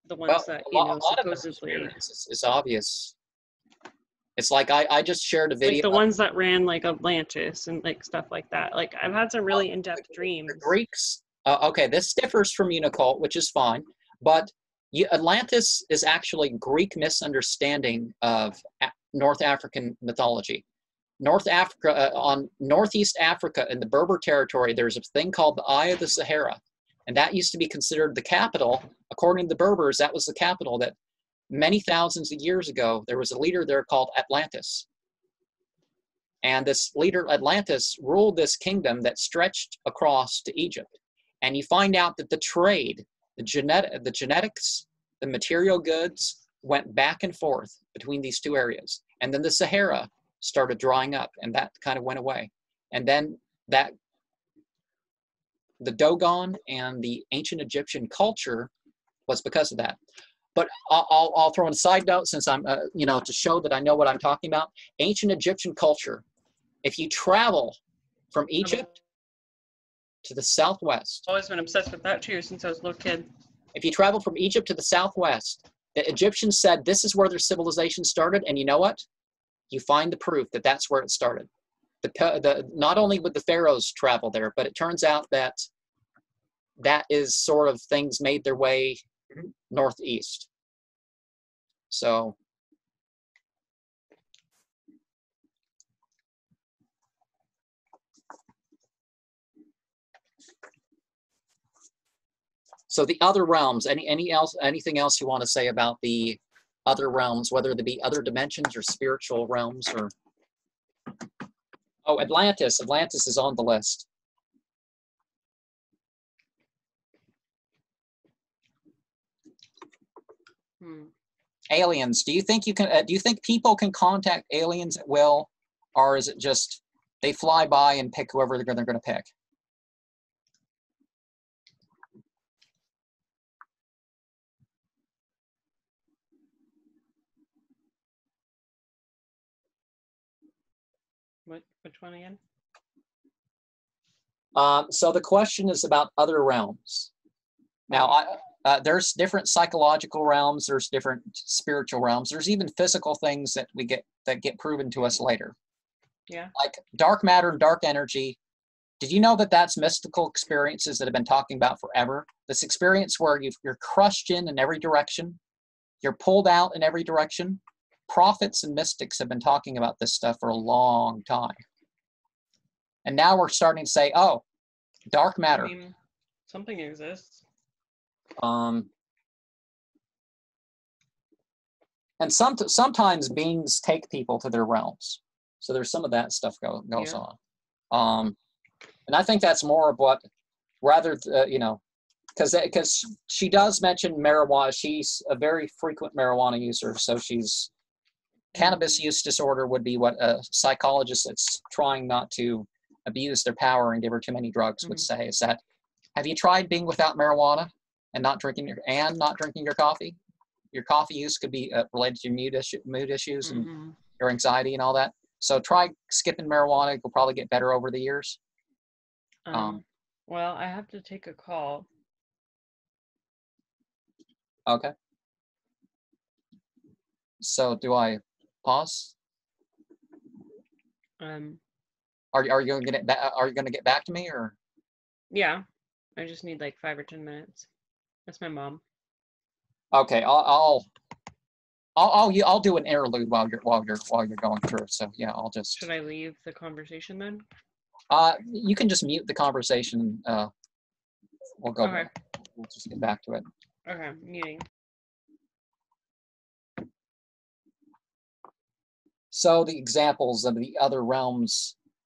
The ones that, you know, supposedly... It's obvious. It's like I just shared a video. Like the ones that ran like Atlantis and like stuff like that. Like I've had some really in-depth dreams. The Greeks, okay, this differs from Unicult, which is fine, but Atlantis is actually Greek misunderstanding of North African mythology. North Africa, on Northeast Africa in the Berber territory, there's a thing called the Eye of the Sahara. And that used to be considered the capital. According to the Berbers, that was the capital that many thousands of years ago, there was a leader there called Atlantis. And this leader, Atlantis, ruled this kingdom that stretched across to Egypt. And you find out that the trade, the genetics, the material goods went back and forth between these two areas. And then the Sahara started drying up, and that kind of went away. And then the Dogon and the ancient Egyptian culture was because of that. But I'll throw in a side note since I'm, to show that I know what I'm talking about. Ancient Egyptian culture, if you travel from Egypt to the southwest. I've always been obsessed with that too since I was a little kid. If you travel from Egypt to the southwest, the Egyptians said this is where their civilization started, and you know what? You find the proof that that's where it started. Not only would the pharaohs travel there, but it turns out that that is sort of things made their way northeast. So the other realms, anything else you want to say about the other realms, whether they be other dimensions or spiritual realms? Or Atlantis is on the list. Aliens, do you think people can contact aliens at will, or is it just they fly by and pick whoever they're going to pick? Which one again? So the question is about other realms. Now, there's different psychological realms. There's different spiritual realms. There's even physical things that get proven to us later. Yeah. Like dark matter and dark energy. Did you know that that's mystical experiences that have been talking about forever? This experience where you're crushed in every direction. You're pulled out in every direction. Prophets and mystics have been talking about this stuff for a long time. And now we're starting to say, oh, dark matter. I mean, something exists. And sometimes beings take people to their realms. So there's some of that stuff goes on. And I think that's more of what, rather, because she does mention marijuana. She's a very frequent marijuana user. So cannabis use disorder would be what a psychologist that's trying not to abuse their power and give her too many drugs would say, is that, have you tried being without marijuana and not drinking your coffee? Your coffee use could be related to your mood issues and your anxiety and all that. So try skipping marijuana. You'll probably get better over the years. Well, I have to take a call. Okay. So do I pause? Are you going to get back to me, or? Yeah, I just need like 5 or 10 minutes. That's my mom. Okay, I'll do an interlude while you're going through. So yeah, I'll just. Should I leave the conversation then? You can just mute the conversation. We'll go. Okay. We'll just get back to it. Okay, muting. So the examples of the other realms